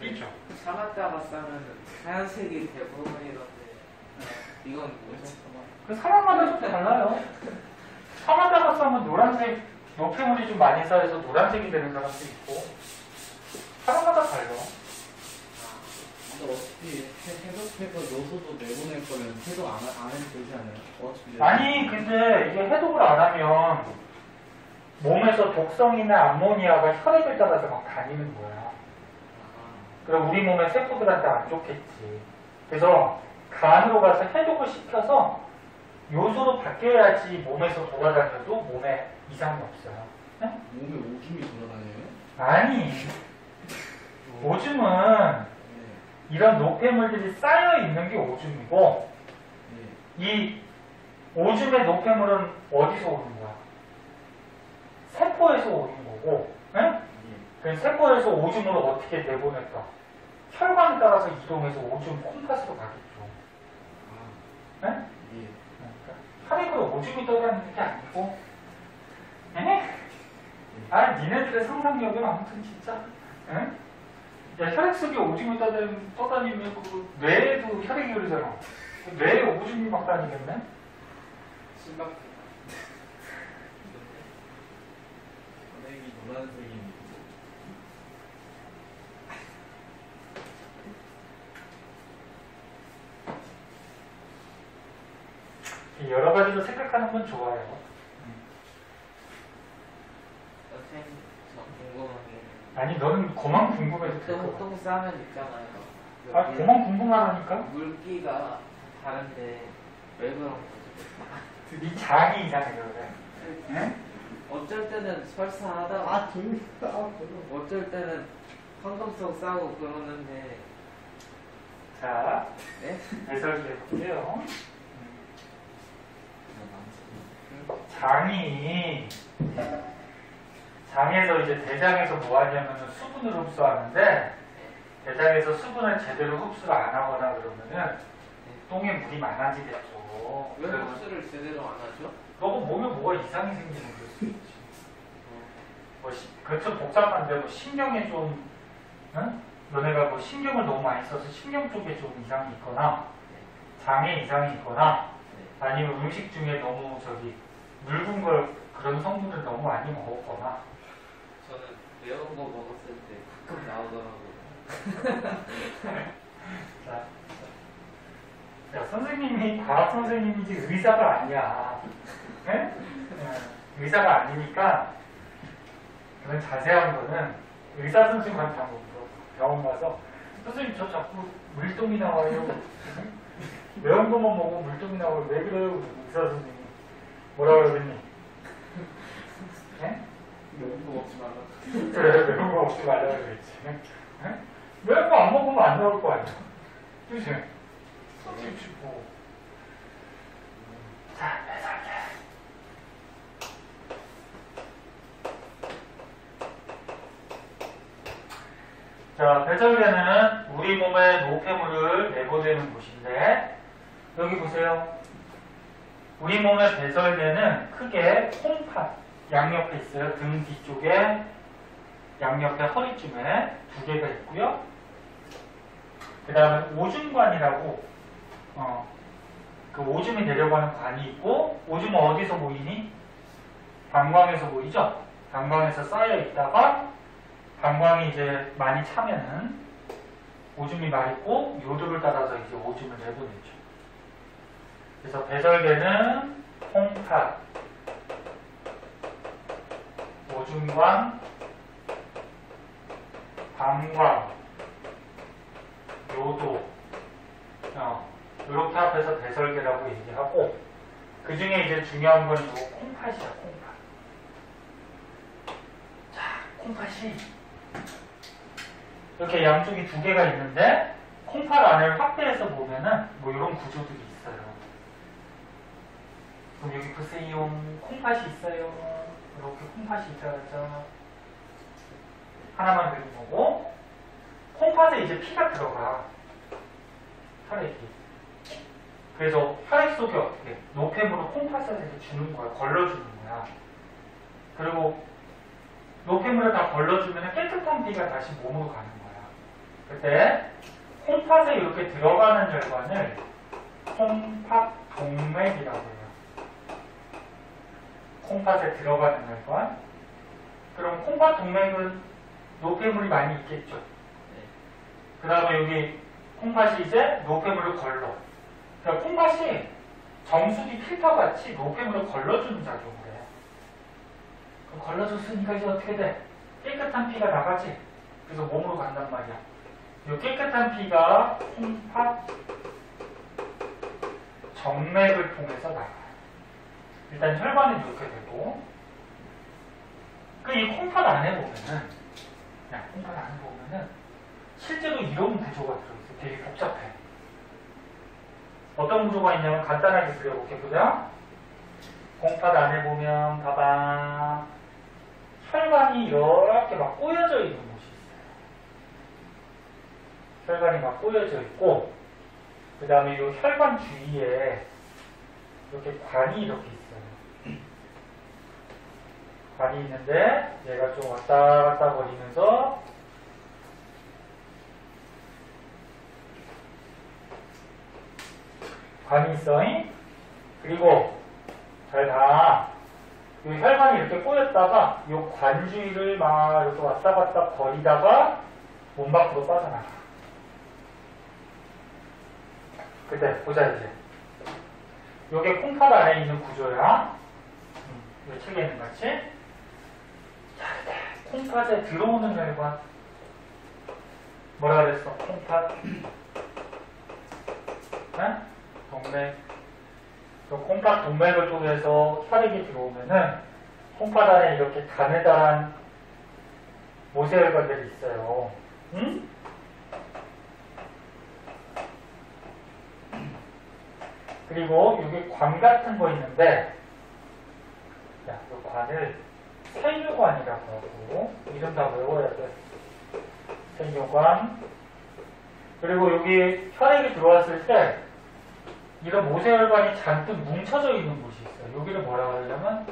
띄죠. 참았다가 싸면 하얀색이 대부분이던데 이건 뭐죠? 그 사람마다 좀 달라요. 참았다가 싸면 노란색, 노폐물이 좀 많이 쌓여서 노란색이 되는 사람도 있고, 사람마다 달라. 근데 어차피 해독해서 요소도 내보낼 거면 해독 안 해도 되지 않아요? 어차피 아니, 근데 이게 해독을 안 하면 몸에서 독성이나 암모니아가 혈액을 따라서 막 다니는 거야. 그럼 우리 몸의 세포들한테 안 좋겠지. 그래서 간으로 가서 해독을 시켜서 요소로 바뀌어야지 몸에서 돌아다녀도 몸에 이상이 없어요. 네? 몸에 오줌이 돌아다녀요? 아니, 오줌은 네. 이런 노폐물들이 쌓여 있는 게 오줌이고, 네. 이 오줌의 노폐물은 어디서 오는 거야? 세포에서 오는 거고, 네? 그 세포에서 오줌을 어떻게 내보낼까? 혈관에 따라서 이동해서 오줌 콩팥으로 가겠죠. 네? 예. 혈액으로 오줌이 떠다니는 게 아니고, 에? 니네들의 상상력은 아무튼 진짜, 에? 야, 혈액 속에 오줌이 떠다니면 그 뇌에도 혈액이 흐르잖아. 뇌에 오줌이 막 다니겠네? 신박하다. 혈액이 노란색인. 여러 가지로 생각하는 건 좋아요. 선생님, 저 궁금한 게. 아니, 너는 그만 궁금해도 될 것 같아. 똥 싸면 있잖아요. 그만 궁금하다니까? 물기가 다른데 왜 그런 거죠? 네 장이 이상해, 그래. 응? 어쩔 때는 설사하다가 어쩔 때는 황금석 싸고 그러는데. 자, 네? 해설해 볼게요. 장이 장에서 이제 대장에서 뭐 하냐면은 수분을 흡수하는데 대장에서 수분을 제대로 흡수를 안 하거나 그러면은 똥에 물이 많아지겠죠. 왜 흡수를 제대로 안 하죠? 너가 몸에 뭐가 이상이 생기는 그럴 수 있지. 그건 좀 복잡한데 뭐 신경에 좀 응? 너네가 뭐 신경을 너무 많이 써서 신경 쪽에 좀 이상이 있거나 장에 이상이 있거나 아니면 음식 중에 너무 저기 묽은 걸 그런 성분을 너무 많이 먹었거나 저는 매운 거 먹었을 때 가끔 나오더라고요. 야, 선생님이 과학 선생님이지 의사가 아니야. 네? 의사가 아니니까 그런 자세한 거는 의사 선생님한테 한번 물어봐. 병원 가서 선생님 저 자꾸 물똥이 나와요. 매운 것만 먹으면 물똥이 나와요. 왜 그래요? 의사 선생님이 뭐라 그러더니 네? 매운 거 먹지 말라. 그래 매운 거 먹지 말라고 그랬지. 네? 매운 거 안 먹으면 안 나올 거 아니야. 그치? 그치 뭐. 자, 배설계. 자, 배설계는 우리 몸에 노폐물을 내보내는 곳인데 여기 보세요. 우리 몸의 배설계는 크게 콩팥 양옆에 있어요. 등 뒤쪽에 양옆에 허리쯤에 2개가 있고요. 그 다음에 오줌관이라고 그 오줌이 내려가는 관이 있고 오줌은 어디서 모이니? 방광에서 모이죠? 방광에서 쌓여 있다가 방광이 이제 많이 차면은 오줌이 맑고 요도를 따라서 이제 오줌을 내보내죠. 그래서 배설계는 콩팥, 오줌관, 방광, 요도 이렇게 합해서 배설계라고 얘기하고 그 중에 이제 중요한 건 요 콩팥이야. 콩팥. 자, 콩팥이 이렇게 양쪽이 2개가 있는데 콩팥 안을 확대해서 보면은 뭐 이런 구조들이 있어요. 그럼 여기 보세요. 콩팥이 있어요. 이렇게 콩팥이 있죠. 하나만 그린 거고 콩팥에 이제 피가 들어가. 혈액이. 그래서 혈액 속에 어떻게 노폐물을 콩팥에 이렇게 주는 거야. 걸러주는 거야. 그리고 노폐물을 다 걸러주면 깨끗한 피가 다시 몸으로 가는 거야. 그때 콩팥에 이렇게 들어가는 혈관을 콩팥 동맥이라고 해요. 콩팥에 들어가는 혈관. 그럼 콩팥 동맥은 노폐물이 많이 있겠죠. 그 다음에 여기 콩팥이 이제 노폐물을 걸러. 그러니까 콩팥이 정수기 필터같이 노폐물을 걸러주는 작용을 해. 그럼 걸러줬으니까 이제 어떻게 돼? 깨끗한 피가 나가지. 그래서 몸으로 간단 말이야. 이 깨끗한 피가 콩팥 정맥을 통해서 나가요. 일단 혈관은 이렇게 되고 그 이 콩팥 안에 보면은 콩팥 안에 보면은 실제로 이런 구조가 들어있어. 되게 복잡해. 어떤 구조가 있냐면 간단하게 그려볼게. 보자. 콩팥 안에 보면 봐봐. 혈관이 이렇게 막 꼬여져 있는 곳이 있어요. 혈관이 막 꼬여져 있고 그 다음에 이 혈관 주위에 이렇게 관이 이렇게 있어요. 관이 있는데 얘가 좀 왔다 갔다 거리면서 관이 있어. 그리고 잘 봐. 이 혈관이 이렇게 꼬였다가 이 관 주위를 막 이렇게 왔다 갔다 거리다가 몸 밖으로 빠져나가. 그때 보자 이제. 요게 콩팥 안에 있는 구조야. 이 책에 있는 것 같이. 자, 콩팥에 들어오는 혈관. 뭐라 그랬어? 콩팥. 네? 동맥. 콩팥 동맥을 통해서 혈액이 들어오면은 콩팥 안에 이렇게 가느다란 모세혈관들이 있어요. 응? 그리고 여기 관 같은 거 있는데, 자, 이 관을 세뇨관이라고 하고, 이름 다 외워야 돼. 세뇨관. 그리고 여기 혈액이 들어왔을 때 이런 모세혈관이 잔뜩 뭉쳐져 있는 곳이 있어요. 여기를 뭐라고 하냐면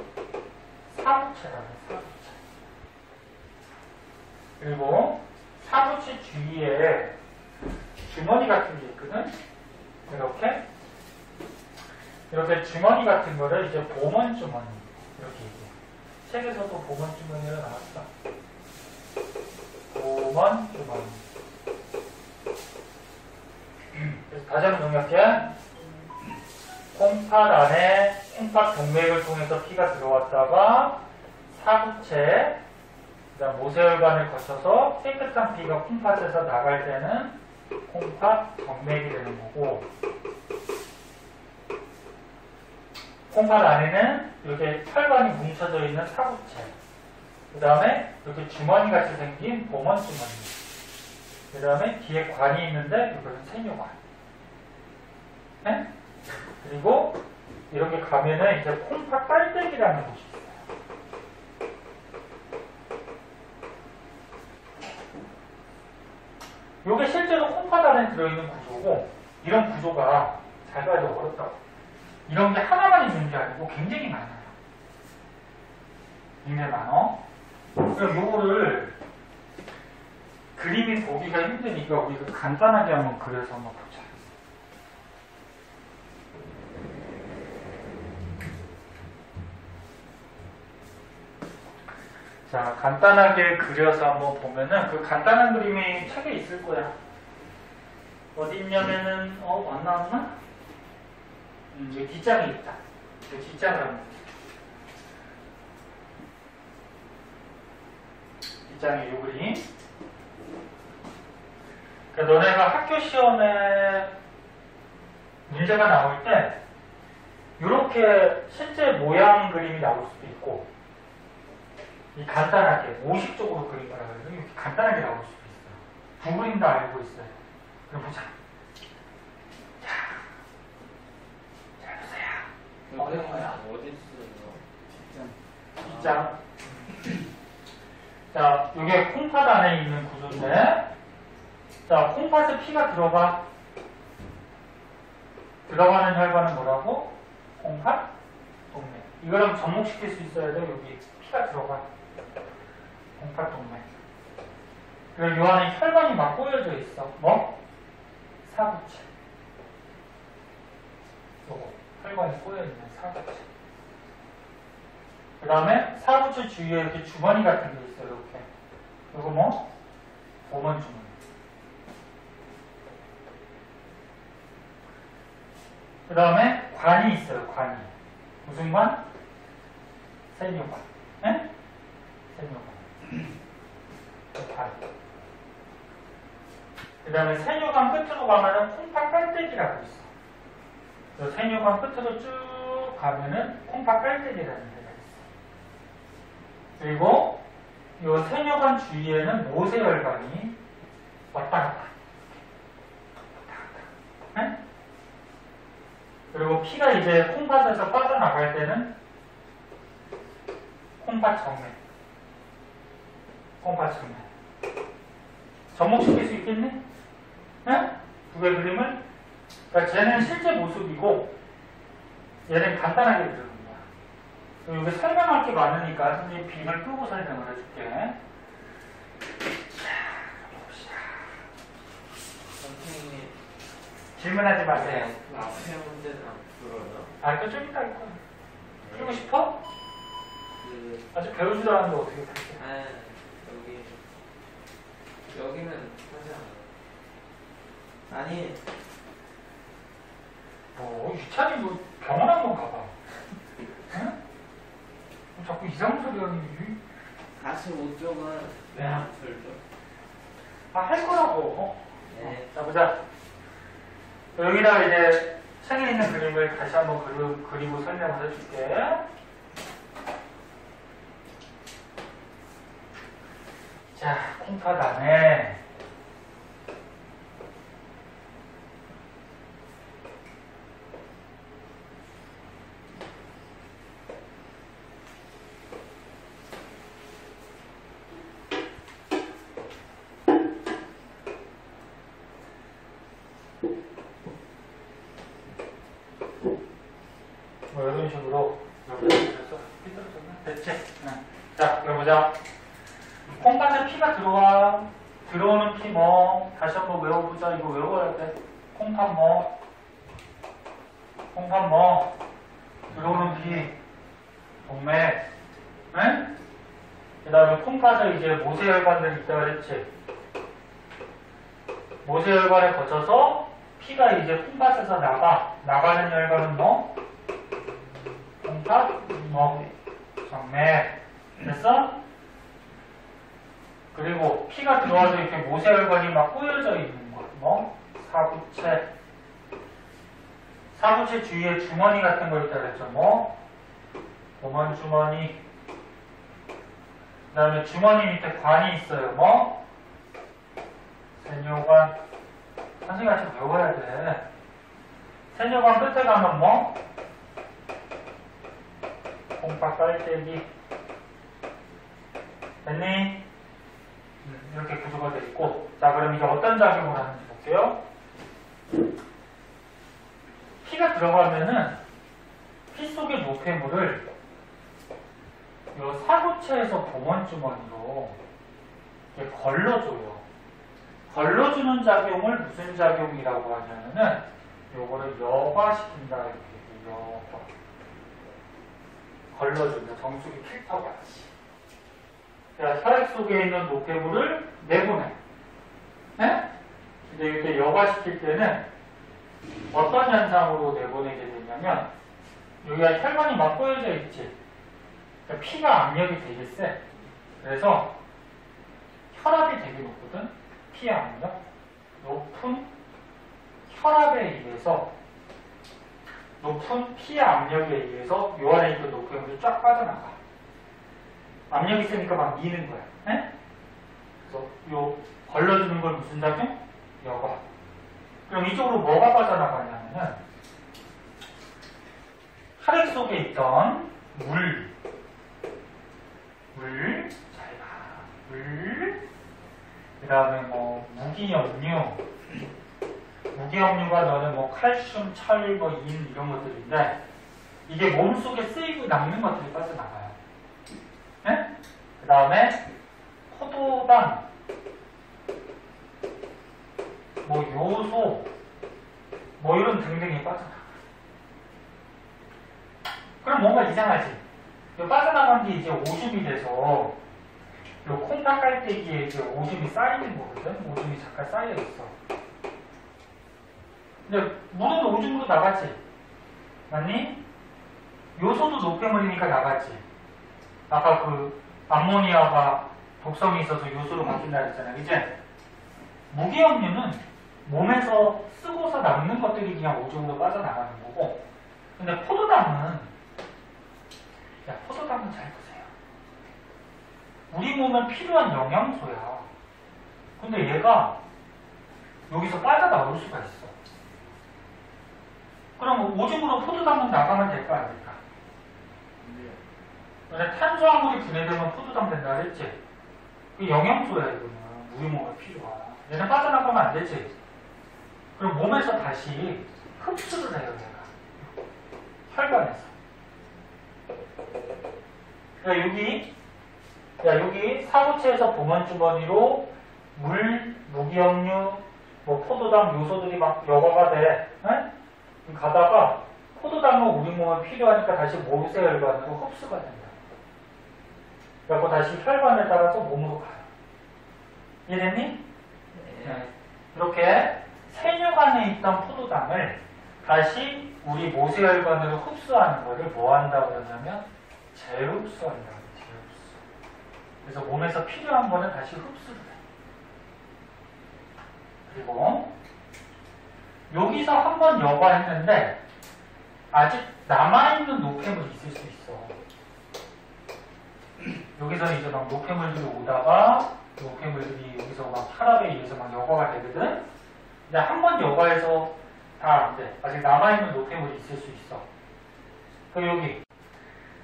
사부체라고 해요. 사부체. 그리고 사부체 주위에 주머니 같은 게 있거든. 이렇게 주머니 같은 거를 이제 보먼 주머니 이렇게 얘기해요. 책에서도 보먼 주머니가 나왔어. 보먼 주머니. 그래서 다시 한번 정리할게. 콩팥 안에 콩팥 동맥을 통해서 피가 들어왔다가 사부체, 그다음 모세혈관을 거쳐서 깨끗한 피가 콩팥에서 나갈 때는 콩팥 정맥이 되는 거고, 콩팥 안에는 이렇게 혈관이 뭉쳐져 있는 사부체, 그 다음에 이렇게 주머니 같이 생긴 보먼 주머니, 그 다음에 뒤에 관이 있는데 이것은 세뇨관. 네? 그리고 이렇게 가면은 이제 콩팥 빨대기라는 곳이 있어요. 이게 실제로 콩팥 안에 들어있는 구조고, 이런 구조가 잘 봐야 돼, 어렵다고. 이런 게 하나만 있는 게 아니고 굉장히 많아요. 굉장히 많어. 그럼 요거를 그림이 보기가 힘드니까 우리가 간단하게 한번 그려서 한번 보자. 자, 간단하게 그려서 한번 보면은 그 간단한 그림이 책에 있을 거야. 어디 있냐면은 안 나왔나? 여기 뒷장에 있다. 그 뒷장을 한번 보자. 뒷장에 요 그림. 그러니까 너네가 학교 시험에 문제가 나올 때 이렇게 실제 모양 그림이 나올 수도 있고, 이 간단하게 모식적으로 그린 거라 그래서 이렇게 간단하게 나올 수도 있어요. 두 그림 다 알고 있어요. 그럼 보자. 자, 잘 보세요. 뭐야? 어디 있어요? 뒷장. 자, 이게 콩팥 안에 있는 구조인데, 자, 콩팥에 피가 들어가는 혈관은 뭐라고? 콩팥 동맥. 이거랑 접목시킬 수 있어야 돼. 여기 피가 들어가. 콩팥 동맥. 그리고 이 안에 혈관이 막 꼬여져 있어. 뭐? 사부체. 요거. 혈관이 꼬여있는 사부체. 그 다음에 사부체 주위에 이렇게 주머니 같은 게 있어요. 이렇게. 이거 뭐? 보먼 주머니. 그 다음에 관이 있어요. 관이. 무슨 관? 세뇨관. 네? 세뇨관. 관. 그 다음에 세뇨관 끝으로 가면은 콩팥 깔때기라고 있어. 그 세뇨관 끝으로 쭉 가면은 콩팥 깔때기라는 데가 있어. 그리고 이 세뇨관 주위에는 모세혈관이 왔다 갔다. 네? 그리고 피가 이제 콩팥에서 빠져나갈 때는 콩팥 정맥. 콩팥 정맥. 접목시킬 수 있겠니? 네? 두 개의 그림을? 그러니까 쟤는 실제 모습이고 얘는 간단하게 그리는 거야. 여기 설명할 게 많으니까 선생님이 빔을 끄고 설명을 해줄게. 자, 봅시다. 선생님, 질문하지 마세요. 그 앞에 문제는 안 풀어요? 아, 또 좀 이따 할 거야. 풀고 싶어? 그, 아직 배우지도 않았는데 어떻게 풀게? 여기는 하지 않아요. 아니, 유찬이 뭐 병원 한번 가봐. 응? 자꾸 이상한 소리 하니. 45쪽은 왜 안 풀죠? 할 거라고. 네. 자, 보자. 여기다가 이제 책에 있는 그림을 다시 한번 그리고 설명을 해줄게. 자, 콩팥 안에 됐지? 응. 자, 그럼 보자. 콩팥에 피가 들어와. 들어오는 피 뭐? 다시 한번 외워보자. 이거 외워야 돼. 콩팥 뭐? 콩팥 뭐? 들어오는 피. 동맥. 응? 그 다음에 콩팥에 이제 모세혈관들이 있다 그랬지? 모세혈관에 거쳐서 피가 이제 콩팥에서 나가는 혈관은 뭐? 콩팥, 뭐? 정맥. 됐어? 그리고 피가 들어와서 이렇게 모세혈관이 막 꼬여져 있는 거. 뭐? 사구체. 사구체 주위에 주머니 같은 거 있다 그랬죠? 뭐? 보면 주머니. 그 다음에 주머니 밑에 관이 있어요. 뭐? 세뇨관. 선생님 같이 배워야 돼. 세뇨관 끝에 가면 뭐? 콩팥 깔때기. 됐니? 이렇게 구조가 되어 있고. 자, 그럼 이제 어떤 작용을 하는지 볼게요. 피가 들어가면은 피 속의 노폐물을 이 사구체에서 봉원주머니로 걸러줘요. 걸러주는 작용을 무슨 작용이라고 하냐면은 요거를 여과시킨다 이렇게 여과. 걸러준다. 정수기 필터 같이. 그러니까 혈액 속에 있는 노폐물을 내보내. 네? 근데 이렇게 여과시킬 때는 어떤 현상으로 내보내게 되냐면 여기가 혈관이 막 꼬여져 있지. 그러니까 피가 압력이 되게 세. 그래서 혈압이 되게 높거든. 피 압력. 높은 혈압에 의해서 높은 피 압력에 의해서 요 안에 있는 노폐물이 쫙 빠져나가. 압력이 있으니까 막 미는 거야. 네? 그래서 요 걸러주는 건 무슨 작용? 여과. 그럼 이쪽으로 뭐가 빠져나가냐면은 혈액 속에 있던 물, 잘 봐. 그 다음에 뭐 무기염류가 너는 뭐 칼슘, 철, 뭐 인 이런 것들인데 이게 몸속에 쓰이고 남는 것들이 빠져나가요. 네? 그 다음에 포도당, 뭐 요소, 뭐 이런 등등이 빠져나가. 그럼 뭔가 이상하지? 빠져나간 게 이제 오줌이 돼서 요 콩팥 깔때기에 이제 오줌이 쌓이는 거거든? 오줌이 잠깐 쌓여있어. 근데 물은 오줌으로 나갔지? 맞니? 요소도 노폐물이니까 나갔지? 아까 그 암모니아가 독성이 있어서 요소로 바뀐다 그랬잖아. 그치? 무기염류는 몸에서 쓰고서 남는 것들이 그냥 오줌으로 빠져나가는 거고, 근데 포도당은 잘 보세요. 우리 몸에 필요한 영양소야. 근데 얘가 여기서 빠져나올 수가 있어. 그럼 오줌으로 포도당은 나가면 될까 안 될까? 근데 탄수화물이 분해되면 포도당 된다 그랬지? 그 영양소야 이거는. 우리 몸에 필요한. 얘는 빠져나가면 안 되지? 그럼 몸에서 다시 흡수를 해요 얘가. 혈관에서. 여기 사구체에서 봉원주머니로 물, 무기염류, 뭐 포도당 요소들이 막 여과가 돼. 에? 가다가 포도당은 우리 몸에 필요하니까 다시 모세혈관으로 흡수가 된다. 그래서 다시 혈관을 따라서 몸으로 가요. 이해됐니? 네. 이렇게 세뇨관에 있던 포도당을 다시 우리 모세혈관으로 흡수하는 것을 뭐 한다고 그러냐면 재흡수한다고. 재흡수. 그래서 몸에서 필요한 거는 다시 흡수를 해. 그리고 여기서 한번 여과했는데 아직 남아있는 노폐물이 있을 수 있어. 여기서는 이제 막 노폐물들이 오다가 노폐물들이 여기서 막 혈압에 의해서 막 여과가 되거든. 근데 한번 여과해서 다 안 돼. 아직 남아있는 노폐물이 있을 수 있어. 그 여기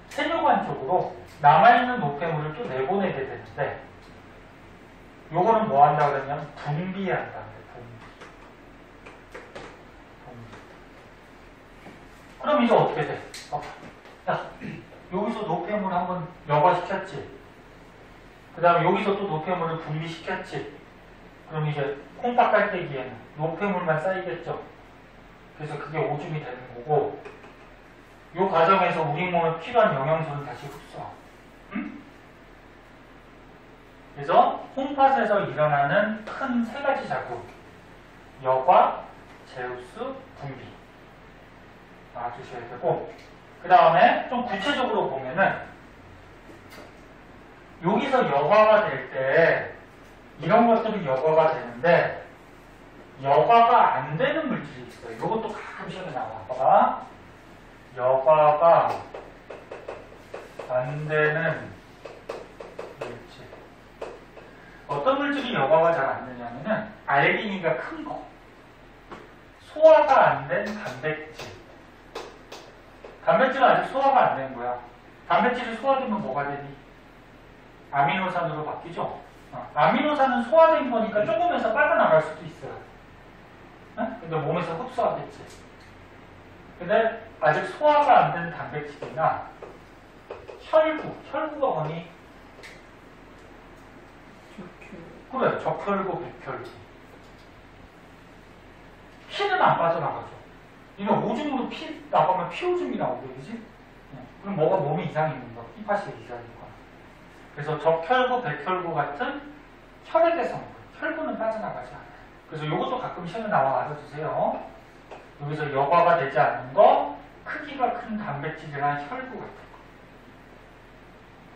세뇨관 쪽으로 남아있는 노폐물을 또 내보내게 되는데 요거는 뭐 한다고 그러냐면 분비한다. 분비. 그럼 이제 어떻게 돼? 야, 여기서 노폐물 한번 여과시켰지. 그 다음에 여기서 또 노폐물을 분비시켰지. 그럼 이제 콩팥 깔때기에는 노폐물만 쌓이겠죠. 그래서 그게 오줌이 되는 거고, 이 과정에서 우리 몸에 필요한 영양소는 다시 흡수하고. 그래서 콩팥에서 일어나는 큰 세 가지 작용, 여과, 재흡수, 분비 알아두셔야 되고, 그 다음에 좀 구체적으로 보면은 여기서 여과가 될 때 이런 것들이 여과가 되는데 여과가 안 되는 물질이 있어요. 이것도 가끔 시험에 나와. 봐봐. 여과가 안 되는 물질. 어떤 물질이 여과가 잘 안 되냐면은 알기니가 큰 거. 소화가 안 된 단백질. 단백질은 아직 소화가 안 된 거야. 단백질이 소화되면 뭐가 되니? 아미노산으로 바뀌죠? 아미노산은 소화된 거니까 조금에서 빠져나갈 수도 있어요. 근데 몸에서 흡수하겠지. 근데 아직 소화가 안 된 단백질이나 혈구가 뭐니? 그래, 적혈구, 백혈구. 피는 안 빠져나가죠. 이거 오줌으로 피 나가면 피오줌이 나오게 되지? 그럼 뭐가 몸에 이상이 있는 거야? 흰팥이 이상인 거야. 그래서 적혈구, 백혈구 같은 혈액의 성분, 혈구는 빠져나가지 않아요. 그래서 이것도 가끔 시험에 나와 알아주세요. 여기서 여과가 되지 않는 거, 크기가 큰 단백질이나 혈구 같은 거.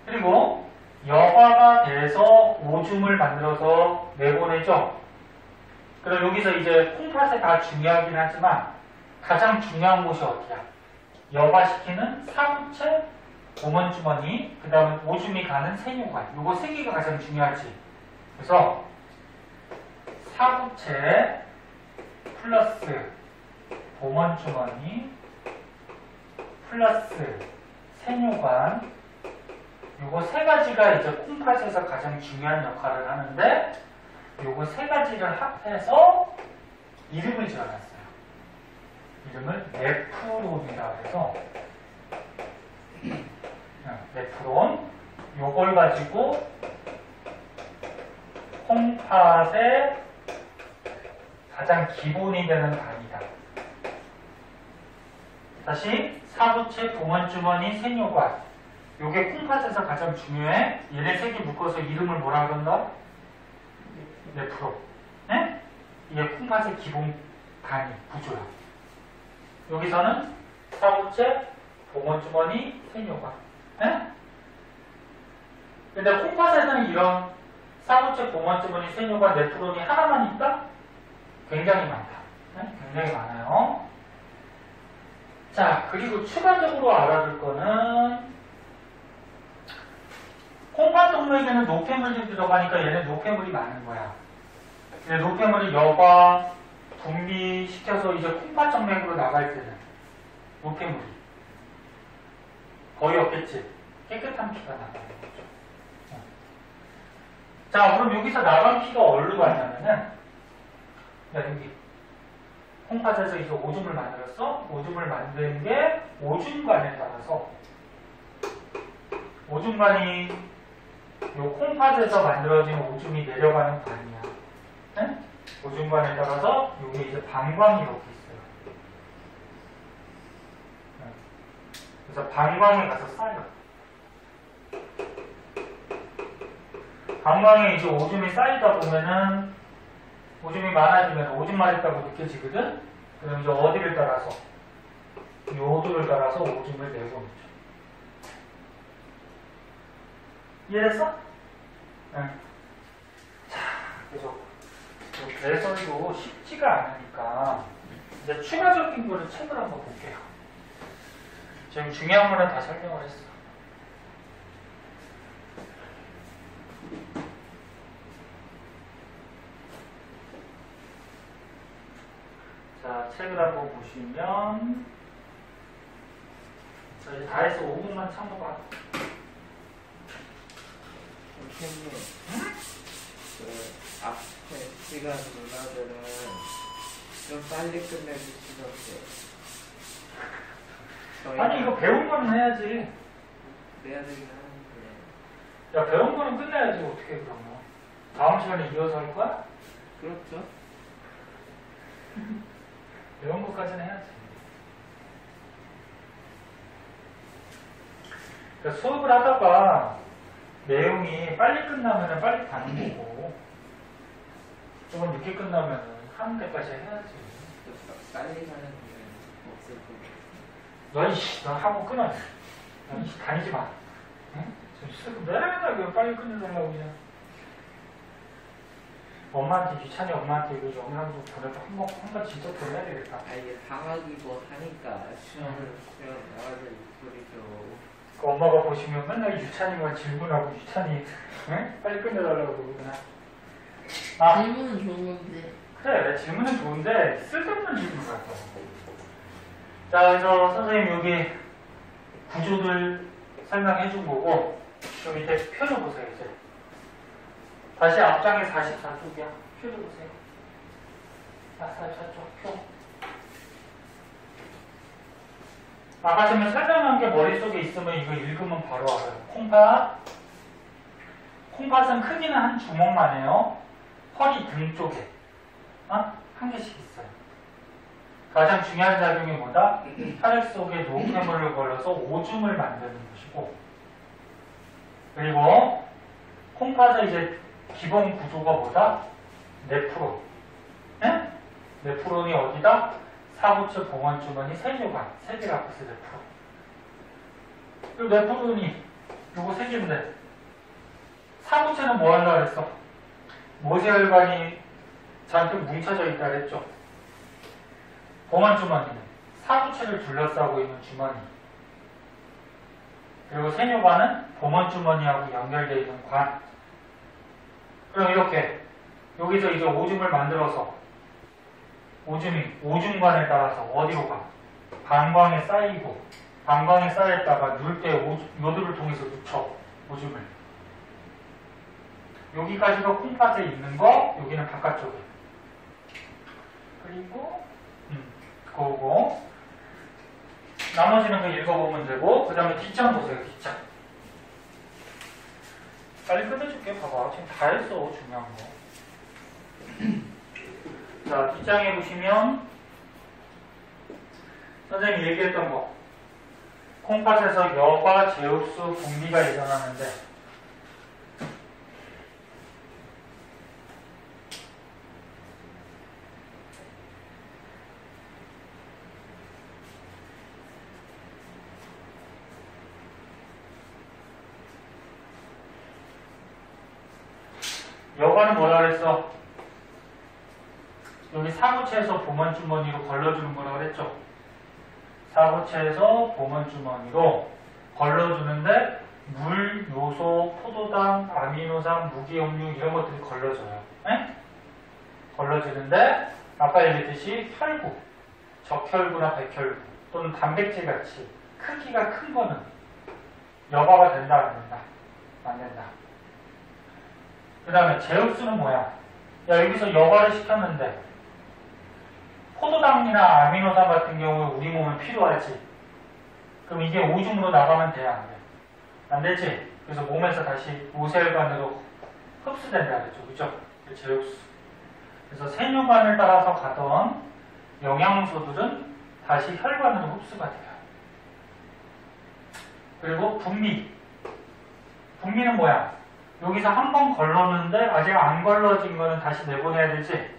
그리고 여과가 돼서 오줌을 만들어서 내보내죠. 그럼 여기서 이제 콩팥에 다 중요하긴 하지만 가장 중요한 곳이 어디야? 여과시키는 사부체, 보먼주머니, 그 다음에 오줌이 가는 세뇨관. 요거 세 개가 가장 중요하지. 그래서 사부체 플러스 보먼주머니 플러스 세뇨관, 요거 세 가지가 이제 콩팥에서 가장 중요한 역할을 하는데, 요거 세 가지를 합해서 이름을 지어놨어요. 이름을 네프론이라고 해서, 네프론. 요걸 가지고 콩팥의 가장 기본이 되는 단위다. 다시 사부체, 보먼주머니, 세뇨관. 요게 콩팥에서 가장 중요해. 얘네 세 개 묶어서 이름을 뭐라 그런다? 네프론. 네? 이게 콩팥의 기본 단위, 구조야. 여기서는 사부체, 보먼주머니, 세뇨관. 네? 근데 콩팥에는 이런 사부체, 보먼주머니, 세뇨관, 네프론이 하나만 있다? 굉장히 많다. 네? 굉장히 많아요. 자, 그리고 추가적으로 알아둘 거는 콩팥 동맥에는 노폐물이 들어가니까 얘는 노폐물이 많은 거야. 근데 노폐물이 여과, 분비시켜서 이제 콩팥 정맥으로 나갈 때는 노폐물이 거의 없겠지. 깨끗한 피가 나가는 거죠. 자, 그럼 여기서 나간 피가 어디로 가냐면은, 여기 콩팥에서 이제 오줌을 만들었어. 오줌을 만든 게 오줌관에 따라서, 오줌관이 요 콩팥에서 만들어진 오줌이 내려가는 관이야. 네? 오줌관에 따라서 여기 이제 방광이 이렇게 있어요. 네. 그래서 방광에 가서 쌓여. 방광에 이제 오줌이 쌓이다 보면은 오줌이 많아지면 오줌 마렵다고 느껴지거든? 그럼 이제 어디를 따라서? 요도를 따라서 오줌을 내보내죠. 이해됐어? 네. 자, 계속. 배설도 쉽지가 않으니까 이제 추가적인 거를 책을 한번 볼게요. 지금 중요한 거는 다 설명을 했어. 자, 책을 한번 보시면, 자, 이제 다 해서 5분만 참고봐. 선생님, 그 앞에 시간 누나들은 좀 빨리 끝내주시던데. 아니, 이거 배운 거는 해야지. 그래야 되긴 하는데. 야, 배운 거는 끝내야지, 어떻게 그러면. 다음 시간에 이어서 할 거야? 그렇죠. 배운 것까지는 해야지. 그러니까 수업을 하다가 내용이 빨리 끝나면 빨리 가는 거고, 조금 늦게 끝나면 하는 데까지 해야지. 빨리 가는 길은 없을 거고. 너 이씨, 너 하고 끊어. 너 이씨, 다니지 마. 응? 좀 맨날 그냥 빨리 끝내달라고 그냥. 엄마한테 유찬이 엄마한테 이거 영양도 보내도 한번 진짜 보내야 되겠다. 아 이게 방학이고 하니까 시험을 나와야 될 소리죠. 그 엄마가 보시면 맨날 유찬이만 질문하고 유찬이 응? 빨리 끝내달라고 그러구나. 아, 질문은 좋은 건데. 그래, 질문은 좋은데 쓸데없는 질문 같아. 자, 그래서 선생님 여기 구조들 설명해 준 거고, 저 밑에 표를 보세요, 이제. 다시 앞장에 44쪽이야. 표를 보세요. 44쪽 표. 아까 전에 설명한 게 머릿속에 있으면 이거 읽으면 바로 알아요. 콩팥. 콩팥은 크기는 한 주먹만 해요. 허리 등 쪽에. 한 개씩 있어요. 가장 중요한 작용이 뭐다? 혈액 속에 노폐물을 걸러서 오줌을 만드는 것이고, 그리고 콩팥의 이제 기본 구조가 뭐다? 네프론. 네? 네프론이 어디다? 사구체, 봉헌주머니, 세뇨관. 세 개가 있어요, 네프론. 그리고 네프론이 요거 세 개인데, 사구체는 뭐 하려고 그랬어? 모세혈관이 잔뜩 뭉쳐져 있다 그랬죠? 봉헌주머니는 사구체를 둘러싸고 있는 주머니. 그리고 세뇨관은 봉헌주머니하고 연결되어 있는 관. 그럼 이렇게 여기서 이제 오줌을 만들어서 오줌이 오줌관에 따라서 어디로 가? 방광에 쌓이고, 방광에 쌓였다가 누울 때 요들을 통해서 눕혀 오줌을. 여기까지가 콩팥에 있는 거, 여기는 바깥쪽에. 그리고 그거고, 나머지는 그 읽어보면 되고, 그 다음에 뒷장 보세요, 뒷장. 빨리 끝내줄게. 봐봐, 지금 다 했어, 중요한 거. 자, 뒷장에 보시면 선생님이 얘기했던 거, 콩팥에서 여과, 제흡수, 분비가 일어나는데, 여과는 뭐라 그랬어? 여기 사구체에서 봉헌주머니로 걸러주는 거라고 그랬죠? 사구체에서 봉헌주머니로 걸러주는데 물, 요소, 포도당, 아미노산, 무기염류 이런 것들이 걸러져요. 에? 걸러지는데 아까 얘기했듯이 혈구, 적혈구나 백혈구 또는 단백질 같이 크기가 큰 거는 여과가 된다 안 된다? 안 된다. 그 다음에 제흡수는 뭐야? 야, 여기서 여과를 시켰는데 포도당이나 아미노산 같은 경우에 우리 몸에 필요하지. 그럼 이게 오줌으로 나가면 돼, 안 돼? 안 되지? 그래서 몸에서 다시 모세혈관으로 흡수된다 그랬죠. 그죠? 제흡수. 그래서 세뇨관을 따라서 가던 영양소들은 다시 혈관으로 흡수가 돼요. 그리고 분비. 분비는 뭐야? 여기서 한 번 걸렀는데 아직 안 걸러진 거는 다시 내보내야 되지.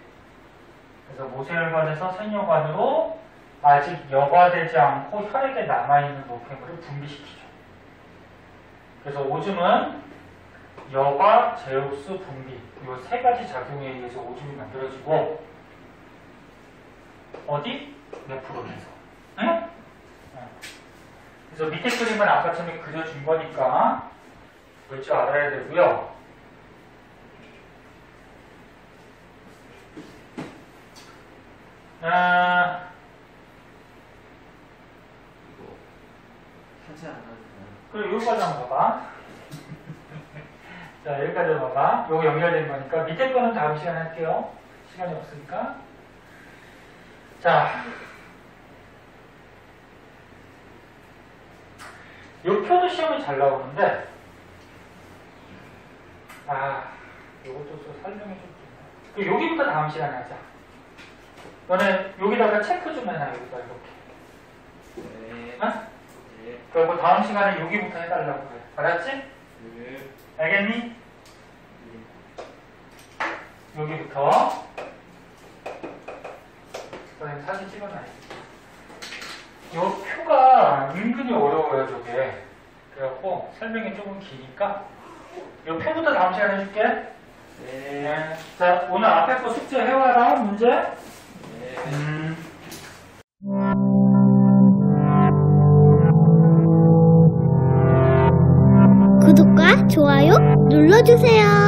그래서 모세혈관에서 세뇨관으로 아직 여과되지 않고 혈액에 남아있는 노폐물을 분비시키죠. 그래서 오줌은 여과, 제흡수, 분비 이 세 가지 작용에 의해서 오줌이 만들어지고, 어디? 네프론에서. 응? 그래서 밑에 그림은 아까처럼 그려준 거니까 볼 줄 알아야 되고요. 하지 않았나요? 그리고 여기까지 한번 봐봐. 자, 여기까지 봐봐. 요거 연결된 거니까 밑에 거는 다음 시간에 할게요. 시간이 없으니까. 자, 요 표도 시험이 잘 나오는데, 요것도 좀 설명해 줄게. 여기부터 다음 시간에 하자. 너네 여기다가 체크 좀 해놔, 여기다 이렇게. 네. 어? 네. 그리고 다음 시간에 여기부터 해달라고 해. 알았지? 네. 알겠니? 여기부터. 선생님 사진 찍어놔야지. 요 표가 은근히 어려워요, 저게. 그래갖고 설명이 조금 기니까 요 표부터 다음 시간에 해줄게. 네. 자, 오늘 앞에 거 숙제 해와라, 문제. 네. 구독과 좋아요 눌러주세요.